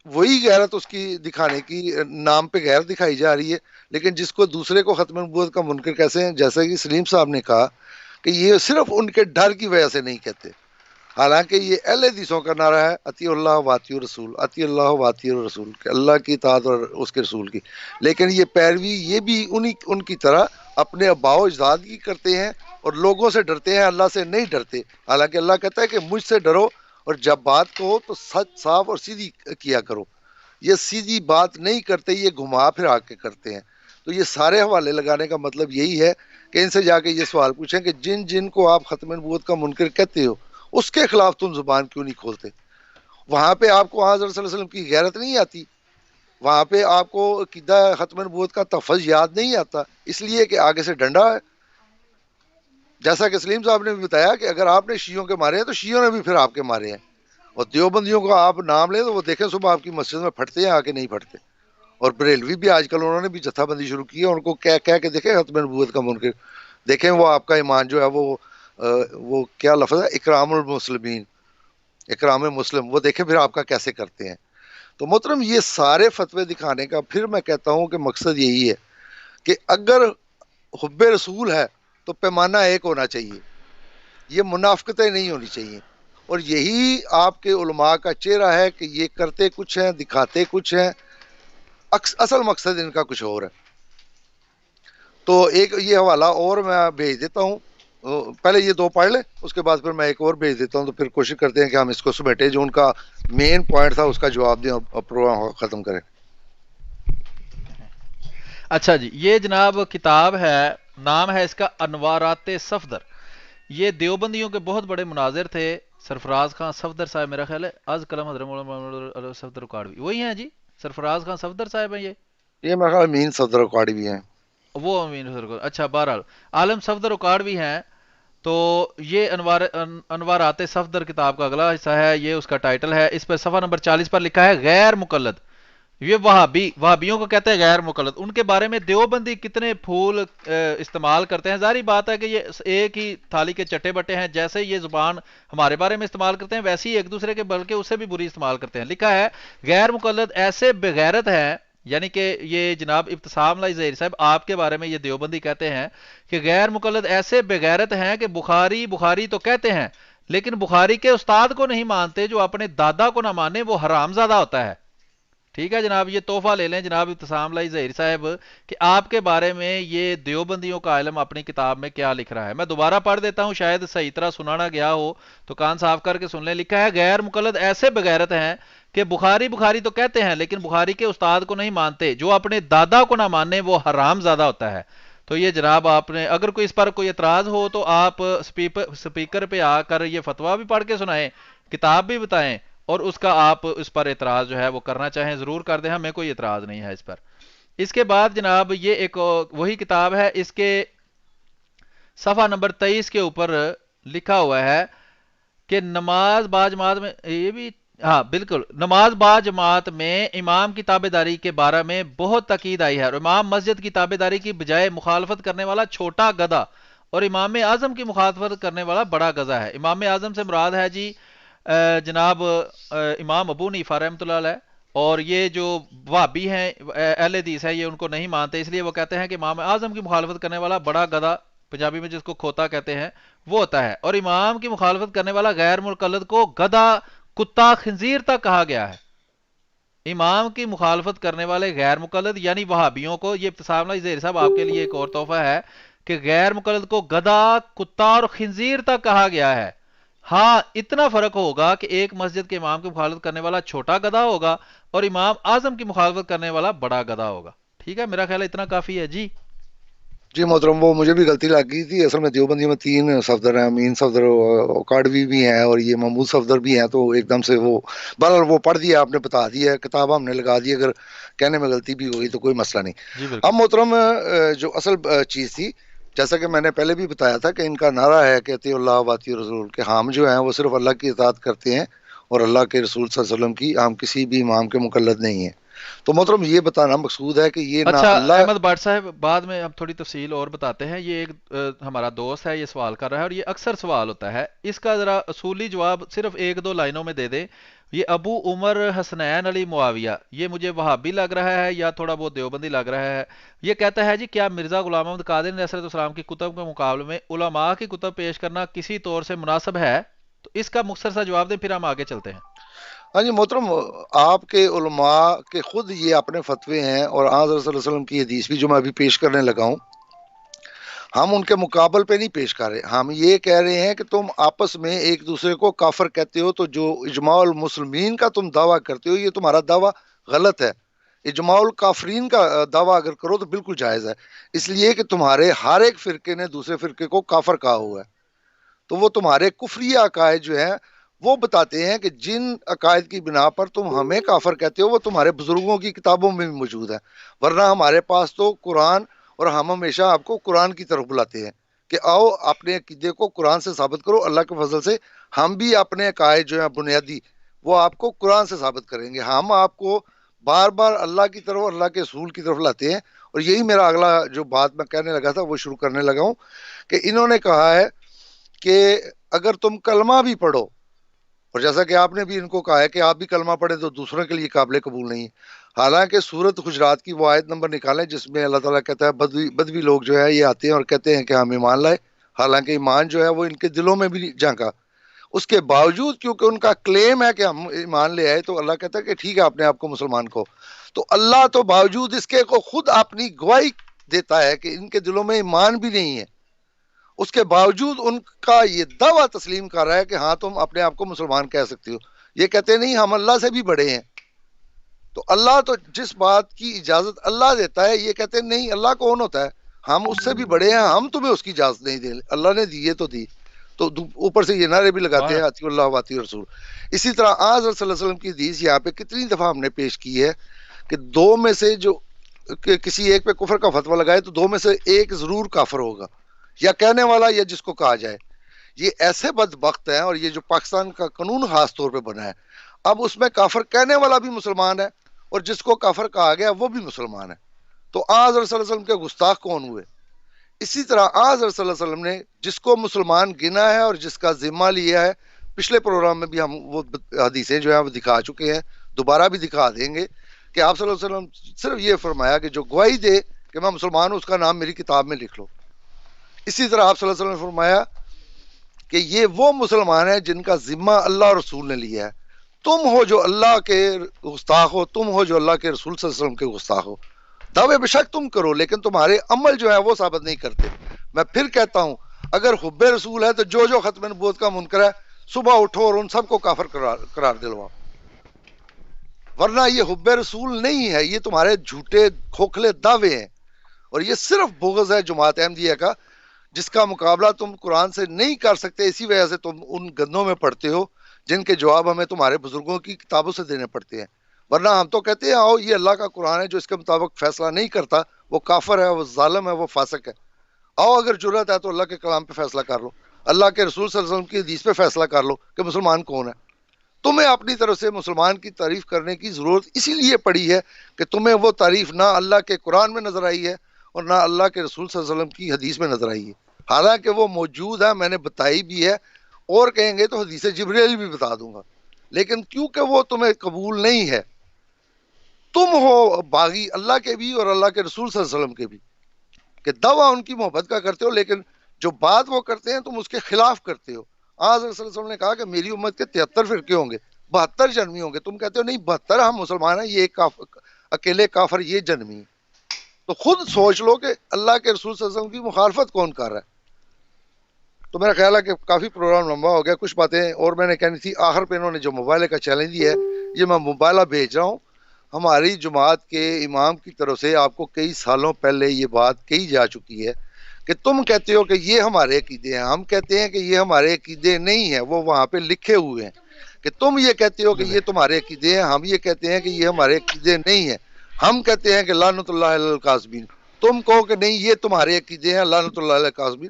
وہی غیرت اس کی دکھانے کی نام پہ غیرت دکھائی جا رہی ہے، لیکن جس کو دوسرے کو ختم نبوت کا منکر کیسے ہیں، جیسا کہ سلیم صاحب نے کہا کہ یہ صرف ان کے ڈر کی وجہ سے نہیں کہتے، حالانکہ یہ اہل حدیثوں کا نعرہ ہے اطیع اللہ و اطیع الرسول، اطیع اللہ و اطیع الرسول، کہ اللہ کی اطاعت اور اس کے رسول کی، لیکن یہ پیروی یہ بھی ان کی طرح اپنے آباء و اجداد کی کرتے ہیں اور لوگوں سے ڈرتے ہیں، اللہ سے نہیں ڈرتے، حالانکہ اللہ کہتا ہے کہ مجھ سے ڈرو اور جب بات کہو تو سچ صاف اور سیدھی کیا کرو۔ یہ سیدھی بات نہیں کرتے، یہ گھما پھرا کے کرتے ہیں۔ تو یہ سارے حوالے لگانے کا مطلب یہی ہے کہ ان سے جا کے یہ سوال پوچھیں کہ جن جن کو آپ ختم نبوت کا منکر کہتے ہو اس کے خلاف تم زبان کیوں نہیں کھولتے؟ وہاں پہ آپ کو حضرت صلی اللہ علیہ وسلم کی غیرت نہیں آتی، وہاں پہ آپ کو عقیدہ ختم نبوت کا تفظ یاد نہیں آتا، اس لیے کہ آگے سے ڈنڈا ہے۔ جیسا کہ سلیم صاحب نے بھی بتایا کہ اگر آپ نے شیعوں کے مارے ہیں تو شیعوں نے بھی پھر آپ کے مارے ہیں، اور دیوبندیوں کو آپ نام لیں تو وہ دیکھیں صبح آپ کی مسجد میں پھٹتے ہیں، آ کے نہیں پھٹتے۔ اور بریلوی بھی آج کل انہوں نے بھی جتھا بندی شروع کی ہے، ان کو کہہ کے دیکھیں ختم نبوت کا منکر، دیکھیں وہ آپ کا ایمان جو ہے وہ کیا لفظ ہے، اکرام المسلمین، اکرام مسلم، وہ دیکھیں پھر آپ کا کیسے کرتے ہیں۔ تو محترم یہ سارے فتوے دکھانے کا پھر میں کہتا ہوں کہ مقصد یہی ہے کہ اگر حب رسول ہے تو پیمانہ ایک ہونا چاہیے، یہ منافقتیں نہیں ہونی چاہیے، اور یہی آپ کے علماء کا چہرہ ہے کہ یہ کرتے کچھ ہیں دکھاتے کچھ ہیں، اصل مقصد ان کا کچھ اور ہے۔ تو ایک یہ حوالہ اور میں بھیج دیتا ہوں، پہلے یہ 2 پڑھ لیں، اس کے بعد پھر میں ایک اور بھیج دیتا ہوں، تو پھر کوشش کرتے ہیں کہ ہم اس کو سمیٹے، جو ان کا مین پوائنٹ تھا اس کا جواب دیں اور پروگرام ختم کریں۔ اچھا جی، یہ جناب کتاب ہے، نام ہے اس کا انوارات صفدر۔ یہ دیوبندیوں کے بہت بڑے مناظر تھے، سرفراز خان صفدر صاحب، میرا خیال ہے از قلم حضرت مولانا محمد صفدر اکاڑوی وہی ہیں جی، سرفراز خان صفدر صاحب ہیں یہ میرا خیال امین صدر اکاڑی بھی ہیں، وہ امین صدر، اچھا بہرحال عالم صفدر اکاڑوی ہیں۔ تو یہ انوارات صفدر کتاب کا اگلا حصہ ہے، یہ اس کا ٹائٹل ہے، اس پر صفحہ نمبر 40 پر لکھا ہے غیر مقلد۔ یہ وہابیوں کو کہتے ہیں غیر مقلد، ان کے بارے میں دیوبندی کتنے پھول استعمال کرتے ہیں۔ ظاہری بات ہے کہ یہ ایک ہی تھالی کے چٹے بٹے ہیں، جیسے یہ زبان ہمارے بارے میں استعمال کرتے ہیں ویسے ہی ایک دوسرے کے بلکہ اسے بھی بری استعمال کرتے ہیں۔ لکھا ہے غیر مقلد ایسے بغیرت ہیں، یعنی کہ یہ جناب ابتسام اللہ زہری صاحب آپ کے بارے میں یہ دیوبندی کہتے ہیں کہ غیر مقلد ایسے بغیرت ہیں کہ بخاری تو کہتے ہیں لیکن بخاری کے استاد کو نہیں مانتے، جو اپنے دادا کو نہ مانے وہ حرام زادہ ہوتا ہے۔ ٹھیک ہے جناب، یہ تحفہ لے لیں جناب ابتسام اللہ زہری صاحب کہ آپ کے بارے میں یہ دیوبندیوں کا علم اپنی کتاب میں کیا لکھ رہا ہے۔ میں دوبارہ پڑھ دیتا ہوں، شاید صحیح طرح سنانا گیا ہو تو کان صاف کر کے سن لیں۔ لکھا ہے غیر مقلد ایسے بغیرت ہیں کہ بخاری تو کہتے ہیں لیکن بخاری کے استاد کو نہیں مانتے، جو اپنے دادا کو نہ مانے وہ حرام زادہ ہوتا ہے۔ تو یہ جناب آپ نے اگر کوئی اس پر کوئی اعتراض ہو تو آپ سپیکر پہ آ کر یہ فتویٰ بھی پڑھ کے سنائیں، کتاب بھی بتائیں، اور اس کا آپ اس پر اعتراض جو ہے وہ کرنا چاہیں ضرور کر دیں، ہمیں کوئی اعتراض نہیں ہے اس پر۔ اس کے بعد جناب یہ ایک وہی کتاب ہے، اس کے صفحہ نمبر 23 کے اوپر لکھا ہوا ہے کہ نماز با جماعت میں، یہ بھی ہاں بالکل، نماز با جماعت میں امام کی تابع داری کے بارے میں بہت تاکید آئی ہے، اور امام مسجد کی تابع داری کی بجائے مخالفت کرنے والا چھوٹا گدھا اور امام اعظم کی مخالفت کرنے والا بڑا گدھا ہے۔ امام اعظم سے مراد ہے جی جناب امام ابو حنیفہ رحمۃ اللہ علیہ، اور یہ جو وہابی ہیں اہل حدیث ہے یہ ان کو نہیں مانتے، اس لیے وہ کہتے ہیں کہ امام اعظم کی مخالفت کرنے والا بڑا گدھا، پنجابی میں جس کو کھوتا کہتے ہیں، وہ ہوتا ہے، اور امام کی مخالفت کرنے والا غیر مقلد کو گدھا، کتا، خنزیر تک کہا گیا ہے۔ امام کی مخالفت کرنے والے غیر مقلد یعنی وہابیوں کو، یہ ابتسام اللہ زہری صاحب آپ کے لیے ایک اور تحفہ ہے کہ غیر مقلد کو گدھا، کتا اور خنزیر تک کہا گیا ہے۔ ہاں اتنا فرق ہوگا کہ ایک مسجد کے امام کی مخالفت کرنے والا چھوٹا گدھا ہوگا اور امام اعظم کی مخالفت کرنے والا بڑا گدھا ہوگا۔ ٹھیک ہے، میرا خیال ہے اتنا کافی ہے جی۔ جی محترم، وہ مجھے بھی غلطی لگ گئی تھی، اصل میں دیوبندی میں 3 صفدر ہیں، امین صفدر، اوکاڑوی بھی ہیں اور یہ محمود صفدر بھی ہیں، تو ایک دم سے وہ بہرحال وہ پڑھ دیا آپ نے، بتا دیا ہے، کتاب ہم نے لگا دی، اگر کہنے میں غلطی بھی ہوئی تو کوئی مسئلہ نہیں۔ جی اب بالکل۔ محترم جو اصل چیز تھی، جیسا کہ میں نے پہلے بھی بتایا تھا کہ ان کا نعرہ ہے کہ اطیعوا اللہ و اطیعوا الرسول، کہ ہم جو ہیں وہ صرف اللہ کی اطاعت کرتے ہیں اور اللہ کے رسول صلی اللہ علیہ وسلم کی، ہم کسی بھی امام کے مقلد نہیں ہیں۔ تو محترم یہ بتانا مقصود ہے کہ یہ نہ اچھا اللہ، احمد بٹ صاحب، بعد میں ہم تھوڑی تفصیل اور بتاتے ہیں، یہ ایک ہمارا دوست ہے، یہ سوال کر رہا ہے اور یہ اکثر سوال ہوتا ہے، اس کا ذرا اصولی جواب صرف 1-2 لائنوں میں دے دیں۔ یہ ابو عمر حسنین علی معاویہ، یہ مجھے وہابی لگ رہا ہے یا تھوڑا بہت دیوبندی لگ رہا ہے۔ یہ کہتا ہے جی کیا مرزا غلام محمد قادری علیہ السلام کی کتب کے مقابلے میں علماء کی کتب پیش کرنا کسی طور سے مناسب ہے؟ تو اس کا مختصر سا جواب دیں، پھر ہم آگے چلتے ہیں۔ ہاں جی محترم، آپ کے علماء کے خود یہ اپنے فتوے ہیں، اور آن صلی اللہ علیہ وسلم کی حدیث بھی جو میں ابھی پیش کرنے لگا ہوں، ہم ان کے مقابل پہ نہیں پیش کر رہے، ہم یہ کہہ رہے ہیں کہ تم آپس میں ایک دوسرے کو کافر کہتے ہو، تو جو اجماع المسلمین کا تم دعویٰ کرتے ہو یہ تمہارا دعویٰ غلط ہے۔ اجماع الکافرین کا دعویٰ اگر کرو تو بالکل جائز ہے، اس لیے کہ تمہارے ہر ایک فرقے نے دوسرے فرقے کو کافر کہا ہوا ہے، تو وہ تمہارے کفری عقائد جو ہیں وہ بتاتے ہیں کہ جن عقائد کی بنا پر تم ہمیں کافر کہتے ہو وہ تمہارے بزرگوں کی کتابوں میں بھی موجود ہے، ورنہ ہمارے پاس تو قرآن، اور ہم ہمیشہ آپ کو قرآن کی طرف بلاتے ہیں کہ آؤ اپنے عقیدے کو قرآن سے ثابت کرو۔ اللہ کے فضل سے ہم بھی اپنے عقائد جو ہیں بنیادی وہ آپ کو قرآن سے ثابت کریں گے، ہم آپ کو بار بار اللہ کی طرف، اللہ کے رسول کی طرف لاتے ہیں۔ اور یہی میرا اگلا جو بات میں کہنے لگا تھا وہ شروع کرنے لگا ہوں کہ انہوں نے کہا ہے کہ اگر تم کلمہ بھی پڑھو، اور جیسا کہ آپ نے بھی ان کو کہا ہے کہ آپ بھی کلمہ پڑھیں تو دوسروں کے لیے قابل قبول نہیں ہے، حالانکہ سورت حجرات کی وہ آیت نمبر نکالیں جس میں اللہ تعالیٰ کہتا ہے بدوی لوگ جو ہے یہ آتے ہیں اور کہتے ہیں کہ ہم ایمان لائے، حالانکہ ایمان جو ہے وہ ان کے دلوں میں بھی نہیں جھانکا، اس کے باوجود کیونکہ ان کا کلیم ہے کہ ہم ایمان لے آئے، تو اللہ کہتا ہے کہ ٹھیک ہے اپنے آپ کو مسلمان کو، تو اللہ تو باوجود اس کے کو خود اپنی گواہی دیتا ہے کہ ان کے دلوں میں ایمان بھی نہیں ہے، اس کے باوجود ان کا یہ دعویٰ تسلیم کر رہا ہے کہ ہاں تم اپنے آپ کو مسلمان کہہ سکتے ہو۔ یہ کہتے نہیں ہم اللہ سے بھی بڑے ہیں، تو اللہ تو جس بات کی اجازت اللہ دیتا ہے، یہ کہتے نہیں اللہ کون ہوتا ہے، ہم اس سے بھی بڑے ہیں، ہم تمہیں اس کی اجازت نہیں دیں، اللہ نے دی تو دی، تو اوپر سے یہ نعرے بھی لگاتے ہیں اطیعوا اللہ و اطیعوا الرسول۔ اسی طرح آج صلی اللہ علیہ وسلم کی حدیث یہاں پہ کتنی دفعہ ہم نے پیش کی ہے کہ 2 میں سے جو کہ کسی ایک پہ کفر کا فتویٰ لگائے تو 2 میں سے ایک ضرور کافر ہوگا، یا کہنے والا یا جس کو کہا جائے۔ یہ ایسے بدبخت ہیں، اور یہ جو پاکستان کا قانون خاص طور پہ بنا ہے، اب اس میں کافر کہنے والا بھی مسلمان ہے اور جس کو کافر کہا گیا وہ بھی مسلمان ہے، تو آج صلی اللہ علیہ وسلم کے گستاخ کون ہوئے؟ اسی طرح آج صلی اللہ علیہ وسلم نے جس کو مسلمان گنا ہے اور جس کا ذمہ لیا ہے، پچھلے پروگرام میں بھی ہم وہ حدیثیں جو ہیں وہ دکھا چکے ہیں، دوبارہ بھی دکھا دیں گے کہ آپ صلی اللہ علیہ وسلم صرف یہ فرمایا کہ جو گواہی دے کہ میں مسلمان ہوں اس کا نام میری کتاب میں لکھ لو۔ اسی طرح آپ صلی اللہ علیہ وسلم نے فرمایا کہ یہ وہ مسلمان ہیں جن کا ذمہ اللہ اور رسول نے لیا ہے، تم ہو جو اللہ کے گستاخ ہو، تم ہو جو اللہ کے رسول صلی اللہ علیہ وسلم کے گستاخ ہو، دعوے بے شک تم کرو لیکن تمہارے عمل جو ہے وہ ثابت نہیں کرتے۔ میں پھر کہتا ہوں اگر حب رسول ہے تو جو ختم نبوت کا منکر ہے صبح اٹھو اور ان سب کو کافر قرار دلواؤ، ورنہ یہ حب رسول نہیں ہے، یہ تمہارے جھوٹے کھوکھلے دعوے ہیں، اور یہ صرف بغض ہے جماعت احمدیہ کا جس کا مقابلہ تم قرآن سے نہیں کر سکتے، اسی وجہ سے تم ان گندوں میں پڑھتے ہو جن کے جواب ہمیں تمہارے بزرگوں کی کتابوں سے دینے پڑتے ہیں، ورنہ ہم تو کہتے ہیں آؤ یہ اللہ کا قرآن ہے جو اس کے مطابق فیصلہ نہیں کرتا وہ کافر ہے، وہ ظالم ہے، وہ فاسق ہے، آؤ اگر جرات ہے تو اللہ کے کلام پہ فیصلہ کر لو، اللہ کے رسول صلی اللہ علیہ وسلم کی حدیث پہ فیصلہ کر لو کہ مسلمان کون ہے۔ تمہیں اپنی طرف سے مسلمان کی تعریف کرنے کی ضرورت اسی لیے پڑی ہے کہ تمہیں وہ تعریف نہ اللہ کے قرآن میں نظر آئی ہے اور نہ اللہ کے رسول صلی اللہ علیہ وسلم کی حدیث میں نظر آئی ہے، حالانکہ وہ موجود ہے، میں نے بتائی بھی ہے، اور کہیں گے تو حدیث جبریل بھی بتا دوں گا، لیکن کیونکہ وہ تمہیں قبول نہیں ہے تم ہو باغی اللہ کے بھی اور اللہ کے رسول صلی اللہ علیہ وسلم کے بھی، کہ دعویٰ ان کی محبت کا کرتے ہو لیکن جو بات وہ کرتے ہیں تم اس کے خلاف کرتے ہو۔ آج صلی اللہ علیہ وسلم نے کہا کہ میری امت کے 73 فرقے ہوں گے، 72 جنمی ہوں گے، تم کہتے ہو نہیں 72 ہم مسلمان ہیں، یہ اکیلے کافر یہ جنمی ہے۔ تو خود سوچ لو کہ اللہ کے رسول صلی اللہ علیہ وسلم کی مخالفت کون کر رہا ہے۔ تو میرا خیال ہے کہ کافی پروگرام لمبا ہو گیا، کچھ باتیں اور میں نے کہنی تھی۔ آخر پہ انہوں نے جو موبائل کا چیلنج دیا ہے، یہ میں موبائلہ بھیج رہا ہوں۔ ہماری جماعت کے امام کی طرف سے آپ کو کئی سالوں پہلے یہ بات کہی جا چکی ہے کہ تم کہتے ہو کہ یہ ہمارے عقیدے ہیں، ہم کہتے ہیں کہ یہ ہمارے عقیدے نہیں ہیں، وہ وہاں پہ لکھے ہوئے ہیں کہ تم یہ کہتے ہو کہ یہ تمہارے عقیدے ہیں، ہم یہ کہتے ہیں کہ یہ ہمارے عقیدے نہیں ہیں۔ ہم کہتے ہیں کہ لعنت اللہ علی القاذبین، تم کہو کہ نہیں یہ تمہارے عقیدے ہیں، لعنت اللہ علی القاذبین۔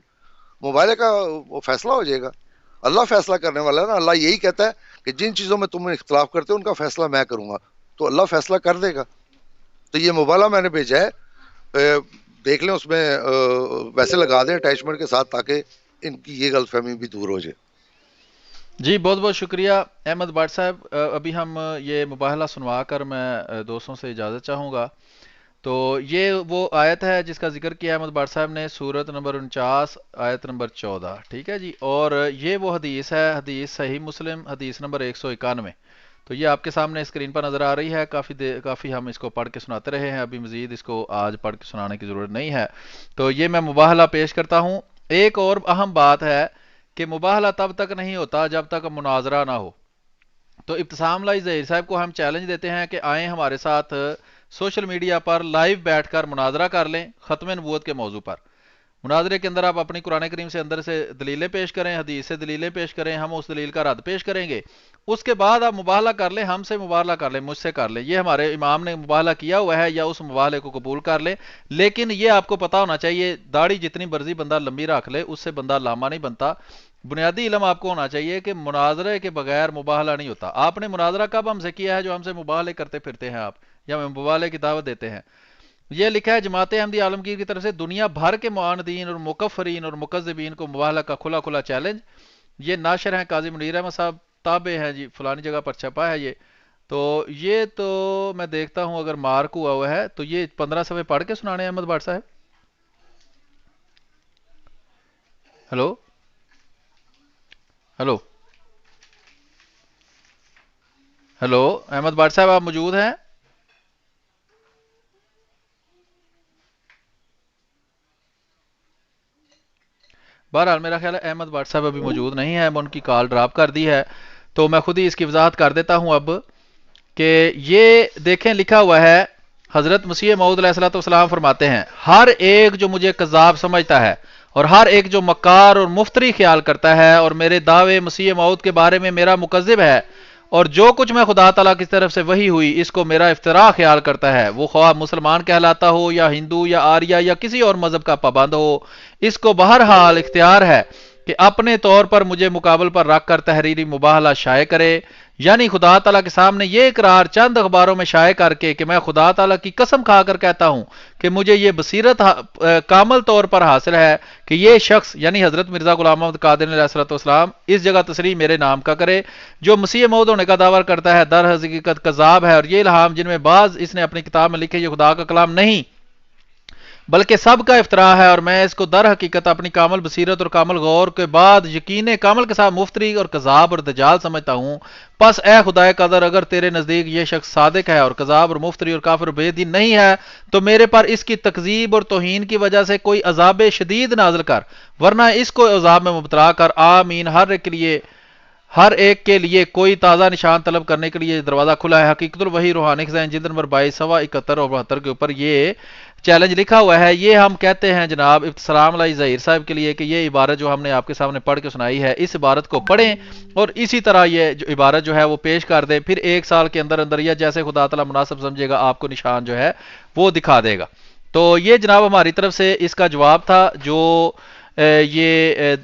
موبائل کا وہ فیصلہ ہو جائے گا، اللہ فیصلہ کرنے والا ہے نا۔ اللہ یہی کہتا ہے کہ جن چیزوں میں تم اختلاف کرتے ہو ان کا فیصلہ میں کروں گا، تو اللہ فیصلہ کر دے گا۔ تو یہ موبائلہ میں نے بھیجا ہے، دیکھ لیں، اس میں ویسے لگا دیں اٹیچمنٹ کے ساتھ تاکہ ان کی یہ غلط فہمی بھی دور ہو جائے۔ جی بہت بہت شکریہ احمد بٹ صاحب۔ ابھی ہم یہ مباحلہ سنوا کر میں دوستوں سے اجازت چاہوں گا۔ تو یہ وہ آیت ہے جس کا ذکر کیا احمد بٹ صاحب نے، سورت نمبر 49 آیت نمبر 14، ٹھیک ہے جی۔ اور یہ وہ حدیث ہے، حدیث صحیح مسلم حدیث نمبر 191۔ تو یہ آپ کے سامنے اسکرین پر نظر آ رہی ہے۔ کافی ہم اس کو پڑھ کے سناتے رہے ہیں، ابھی مزید اس کو آج پڑھ کے سنانے کی ضرورت نہیں ہے۔ تو یہ میں مباحلہ پیش کرتا ہوں۔ ایک اور اہم بات ہے کہ مباحلہ تب تک نہیں ہوتا جب تک مناظرہ نہ ہو۔ تو ابتسام لائی ظہیر صاحب کو ہم چیلنج دیتے ہیں کہ آئیں ہمارے ساتھ سوشل میڈیا پر لائیو بیٹھ کر مناظرہ کر لیں ختم نبوت کے موضوع پر۔ مناظرے کے اندر آپ اپنی قرآن کریم سے اندر سے دلیلیں پیش کریں، حدیث سے دلیلیں پیش کریں، ہم اس دلیل کا رد پیش کریں گے۔ اس کے بعد آپ مباحلہ کر لیں، ہم سے مباحلہ کر لیں، مجھ سے کر لیں، یہ ہمارے امام نے مباحلہ کیا ہوا ہے، یا اس مباحلے کو قبول کر لیں۔ لیکن یہ آپ کو پتہ ہونا چاہیے، داڑھی جتنی مرضی بندہ لمبی رکھ لے اس سے بندہ علامہ نہیں بنتا۔ بنیادی علم آپ کو ہونا چاہیے کہ مناظرے کے بغیر مباحلہ نہیں ہوتا۔ آپ نے مناظرہ کب ہم سے کیا ہے جو ہم سے مباحلے کرتے پھرتے ہیں آپ، یا ہمیں مباحلے کی دعوت دیتے ہیں؟ یہ لکھا ہے جماعت احمدیہ عالمگیر کی طرف سے دنیا بھر کے معاندین اور مکفرین اور مکذبین کو مباحلہ کا کھلا کھلا چیلنج۔ یہ ناشر ہیں قاضی منیر احمد صاحب، تابع ہیں جی، فلانی جگہ پر چھپا ہے یہ۔ تو یہ تو میں دیکھتا ہوں اگر مارک ہوا ہے تو یہ 15 صفحے پڑھ کے سنانے احمد بٹ صاحب۔ Hello hello hello Ahmed Butt صاحب آپ موجود ہیں؟ بہرحال میرا خیال ہے احمد بٹ صاحب ابھی موجود نہیں ہے، میں ان کی کال ڈراپ کر دی ہے۔ تو میں خود ہی اس کی وضاحت کر دیتا ہوں اب، کہ یہ دیکھیں لکھا ہوا ہے، حضرت مسیح موعود علیہ الصلوۃ والسلام فرماتے ہیں ہر ایک جو مجھے کذاب سمجھتا ہے اور ہر ایک جو مکار اور مفتری خیال کرتا ہے اور میرے دعوے مسیح موعود کے بارے میں میرا مکذب ہے، اور جو کچھ میں خدا تعالیٰ کی طرف سے وحی ہوئی اس کو میرا افتراء خیال کرتا ہے، وہ خواہ مسلمان کہلاتا ہو یا ہندو یا آریہ یا کسی اور مذہب کا پابند ہو، اس کو بہرحال اختیار ہے کہ اپنے طور پر مجھے مقابل پر رکھ کر تحریری مباحلہ شائع کرے۔ یعنی خدا تعالیٰ کے سامنے یہ اقرار چند اخباروں میں شائع کر کے کہ میں خدا تعالیٰ کی قسم کھا کر کہتا ہوں کہ مجھے یہ بصیرت کامل طور پر حاصل ہے کہ یہ شخص یعنی حضرت مرزا غلام محمد قادری علیہ الصلوۃ والسلام اس جگہ تصریح میرے نام کا کرے، جو مسیح موعود ہونے کا دعویٰ کرتا ہے در حقیقت کذاب ہے، اور یہ الہام جن میں بعض اس نے اپنی کتاب میں لکھے یہ خدا کا کلام نہیں بلکہ سب کا افطرا ہے، اور میں اس کو در حقیقت اپنی کامل بصیرت اور کامل غور کے بعد یقین کامل کے ساتھ مفتری اور کذاب اور دجال سمجھتا ہوں۔ پس اے خدائے قدر، اگر تیرے نزدیک یہ شخص صادق ہے اور کذاب اور مفتری اور کافر بے دین نہیں ہے تو میرے پر اس کی تکذیب اور توہین کی وجہ سے کوئی عذاب شدید نازل کر، ورنہ اس کو عذاب میں مبتلا کر۔ آمین۔ ہر ایک کے لیے کوئی تازہ نشان طلب کرنے کے لیے دروازہ کھلا ہے۔ حقیقت الوحی روحانی خزائن جلد نمبر 22 سوا 71 اور 72 کے اوپر یہ چیلنج لکھا ہوا ہے۔ یہ ہم کہتے ہیں جناب ابتسام علیہ ظہیر صاحب کے لیے کہ یہ عبارت جو ہم نے آپ کے سامنے پڑھ کے سنائی ہے اس عبارت کو پڑھیں اور اسی طرح یہ جو عبارت جو ہے وہ پیش کر دیں، پھر ایک سال کے اندر اندر یا جیسے خدا تعالیٰ مناسب سمجھے گا آپ کو نشان جو ہے وہ دکھا دے گا۔ تو یہ جناب ہماری طرف سے اس کا جواب تھا جو یہ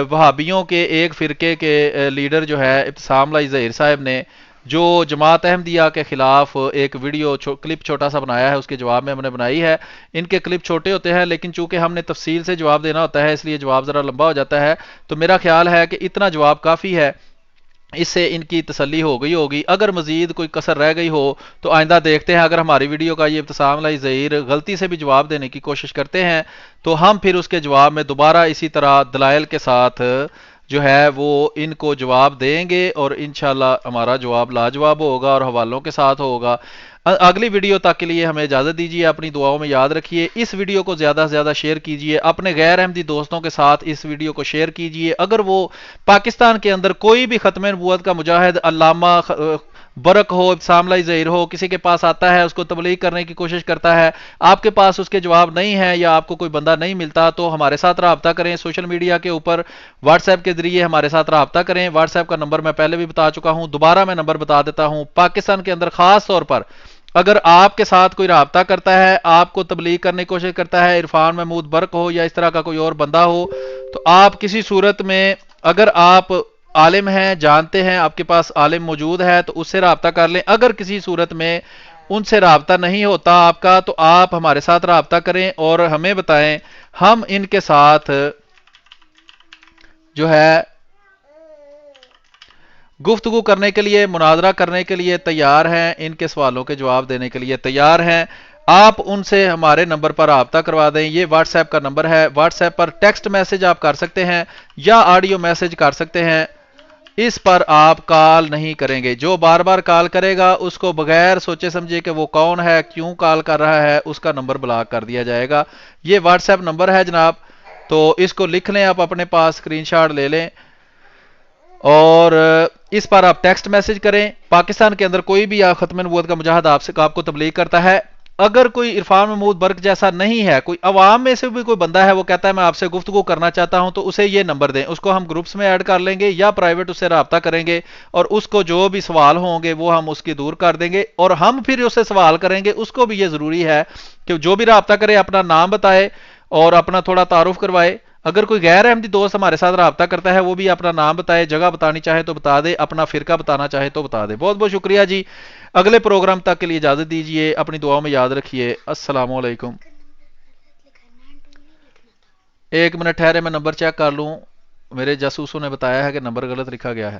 وہابیوں کے ایک فرقے کے لیڈر جو ہے ابتسام علیہ ظہیر صاحب نے جو جماعت احمدیہ کے خلاف ایک ویڈیو کلپ چھوٹا سا بنایا ہے، اس کے جواب میں ہم نے بنائی ہے۔ ان کے کلپ چھوٹے ہوتے ہیں لیکن چونکہ ہم نے تفصیل سے جواب دینا ہوتا ہے اس لیے جواب ذرا لمبا ہو جاتا ہے، تو میرا خیال ہے کہ اتنا جواب کافی ہے۔ اس سے ان کی تسلی ہو گئی ہوگی. اگر مزید کوئی کسر رہ گئی ہو تو آئندہ دیکھتے ہیں. اگر ہماری ویڈیو کا یہ ابتسام علی ظہیر غلطی سے بھی جواب دینے کی کوشش کرتے ہیں تو ہم پھر اس کے جواب میں دوبارہ اسی طرح دلائل کے ساتھ جو ہے وہ ان کو جواب دیں گے اور انشاءاللہ ہمارا جواب لاجواب ہوگا اور حوالوں کے ساتھ ہوگا. اگلی ویڈیو تک کے لیے ہمیں اجازت دیجیے. اپنی دعاؤں میں یاد رکھیے. اس ویڈیو کو زیادہ سے زیادہ شیئر کیجیے. اپنے غیر احمدی دوستوں کے ساتھ اس ویڈیو کو شیئر کیجیے. اگر وہ پاکستان کے اندر کوئی بھی ختم نبوت کا مجاہد علامہ برق ہو، ابتسام علی ظہیر ہو، کسی کے پاس آتا ہے، اس کو تبلیغ کرنے کی کوشش کرتا ہے، آپ کے پاس اس کے جواب نہیں ہے یا آپ کو کوئی بندہ نہیں ملتا تو ہمارے ساتھ رابطہ کریں. سوشل میڈیا کے اوپر واٹس ایپ کے ذریعے ہمارے ساتھ رابطہ کریں. واٹس ایپ کا نمبر میں پہلے بھی بتا چکا ہوں، دوبارہ میں نمبر بتا دیتا ہوں. پاکستان کے اندر خاص طور پر اگر آپ کے ساتھ کوئی رابطہ کرتا ہے، آپ کو تبلیغ کرنے کی کوشش کرتا ہے، عرفان محمود برق ہو یا اس طرح کا کوئی اور بندہ ہو، تو آپ کسی صورت میں اگر آپ عالم ہیں، جانتے ہیں، آپ کے پاس عالم موجود ہے تو اس سے رابطہ کر لیں. اگر کسی صورت میں ان سے رابطہ نہیں ہوتا آپ کا تو آپ ہمارے ساتھ رابطہ کریں اور ہمیں بتائیں. ہم ان کے ساتھ جو ہے گفتگو کرنے کے لیے، مناظرہ کرنے کے لیے تیار ہیں، ان کے سوالوں کے جواب دینے کے لیے تیار ہیں. آپ ان سے ہمارے نمبر پر رابطہ کروا دیں. یہ واٹس ایپ کا نمبر ہے. واٹس ایپ پر ٹیکسٹ میسج آپ کر سکتے ہیں یا آڈیو میسج کر سکتے ہیں. اس پر آپ کال نہیں کریں گے. جو بار بار کال کرے گا اس کو بغیر سوچے سمجھے کہ وہ کون ہے، کیوں کال کر رہا ہے، اس کا نمبر بلاک کر دیا جائے گا. یہ واٹس ایپ نمبر ہے جناب، تو اس کو لکھ لیں، آپ اپنے پاس اسکرین شاٹ لے لیں اور اس پر آپ ٹیکسٹ میسج کریں. پاکستان کے اندر کوئی بھی ختم نبوت کا مجاہد آپ کو تبلیغ کرتا ہے، اگر کوئی عرفان محمود برق جیسا نہیں ہے، کوئی عوام میں سے بھی کوئی بندہ ہے وہ کہتا ہے میں آپ سے گفتگو کرنا چاہتا ہوں، تو اسے یہ نمبر دیں. اس کو ہم گروپس میں ایڈ کر لیں گے یا پرائیویٹ اس سے رابطہ کریں گے اور اس کو جو بھی سوال ہوں گے وہ ہم اس کی دور کر دیں گے اور ہم پھر اس سے سوال کریں گے. اس کو بھی یہ ضروری ہے کہ جو بھی رابطہ کرے اپنا نام بتائے اور اپنا تھوڑا تعارف کروائے. اگر کوئی غیر احمدی دوست ہمارے ساتھ رابطہ کرتا ہے وہ بھی اپنا نام بتائے، جگہ بتانی چاہے تو بتا دے، اپنا فرقہ بتانا چاہے تو بتا دے. بہت بہت شکریہ جی. اگلے پروگرام تک کے لیے اجازت دیجیے. اپنی دعاؤں میں یاد رکھیے. السلام علیکم. ایک منٹ ٹھہرے، میں نمبر چیک کر لوں. میرے جاسوسوں نے بتایا ہے کہ نمبر غلط لکھا گیا ہے.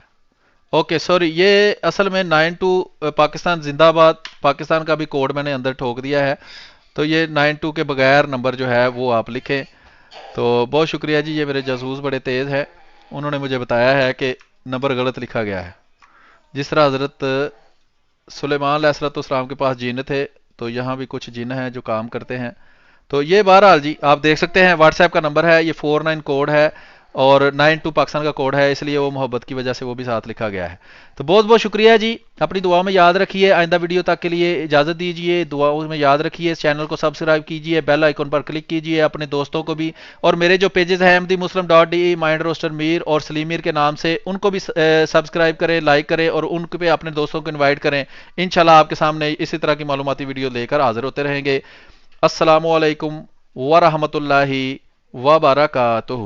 اوکے سوری، یہ اصل میں 92 پاکستان زندہ آباد، پاکستان کا بھی کوڈ میں نے اندر ٹھوک دیا ہے، تو یہ 92 کے بغیر نمبر جو ہے وہ آپ لکھیں. تو بہت شکریہ جی. یہ میرے جاسوس بڑے تیز ہے، انہوں نے مجھے بتایا ہے کہ نمبر غلط لکھا گیا ہے. جس طرح حضرت سلیمان علیہ السلام کے پاس جن تھے تو یہاں بھی کچھ جن ہیں جو کام کرتے ہیں. تو یہ بہرحال جی آپ دیکھ سکتے ہیں واٹس ایپ کا نمبر ہے، یہ 49 کوڈ ہے اور 92 پاکستان کا کوڈ ہے، اس لیے وہ محبت کی وجہ سے وہ بھی ساتھ لکھا گیا ہے. تو بہت بہت شکریہ جی. اپنی دعاؤں میں یاد رکھیے. آئندہ ویڈیو تک کے لیے اجازت دیجیے. دعاؤں میں یاد رکھیے. اس چینل کو سبسکرائب کیجیے، بیل آئیکن پر کلک کیجیے، اپنے دوستوں کو بھی، اور میرے جو پیجز ہیں احمدیمسلم.de، مائنڈ روسٹر میر اور سلیم میر کے نام سے، ان کو بھی سبسکرائب کریں، لائک کریں اور ان پہ اپنے دوستوں کو انوائٹ کریں. انشاءاللہ آپ کے سامنے اسی طرح کی معلوماتی ویڈیو لے کر حاضر ہوتے رہیں گے. السلام علیکم ورحمۃ اللہ وبرکاتہ.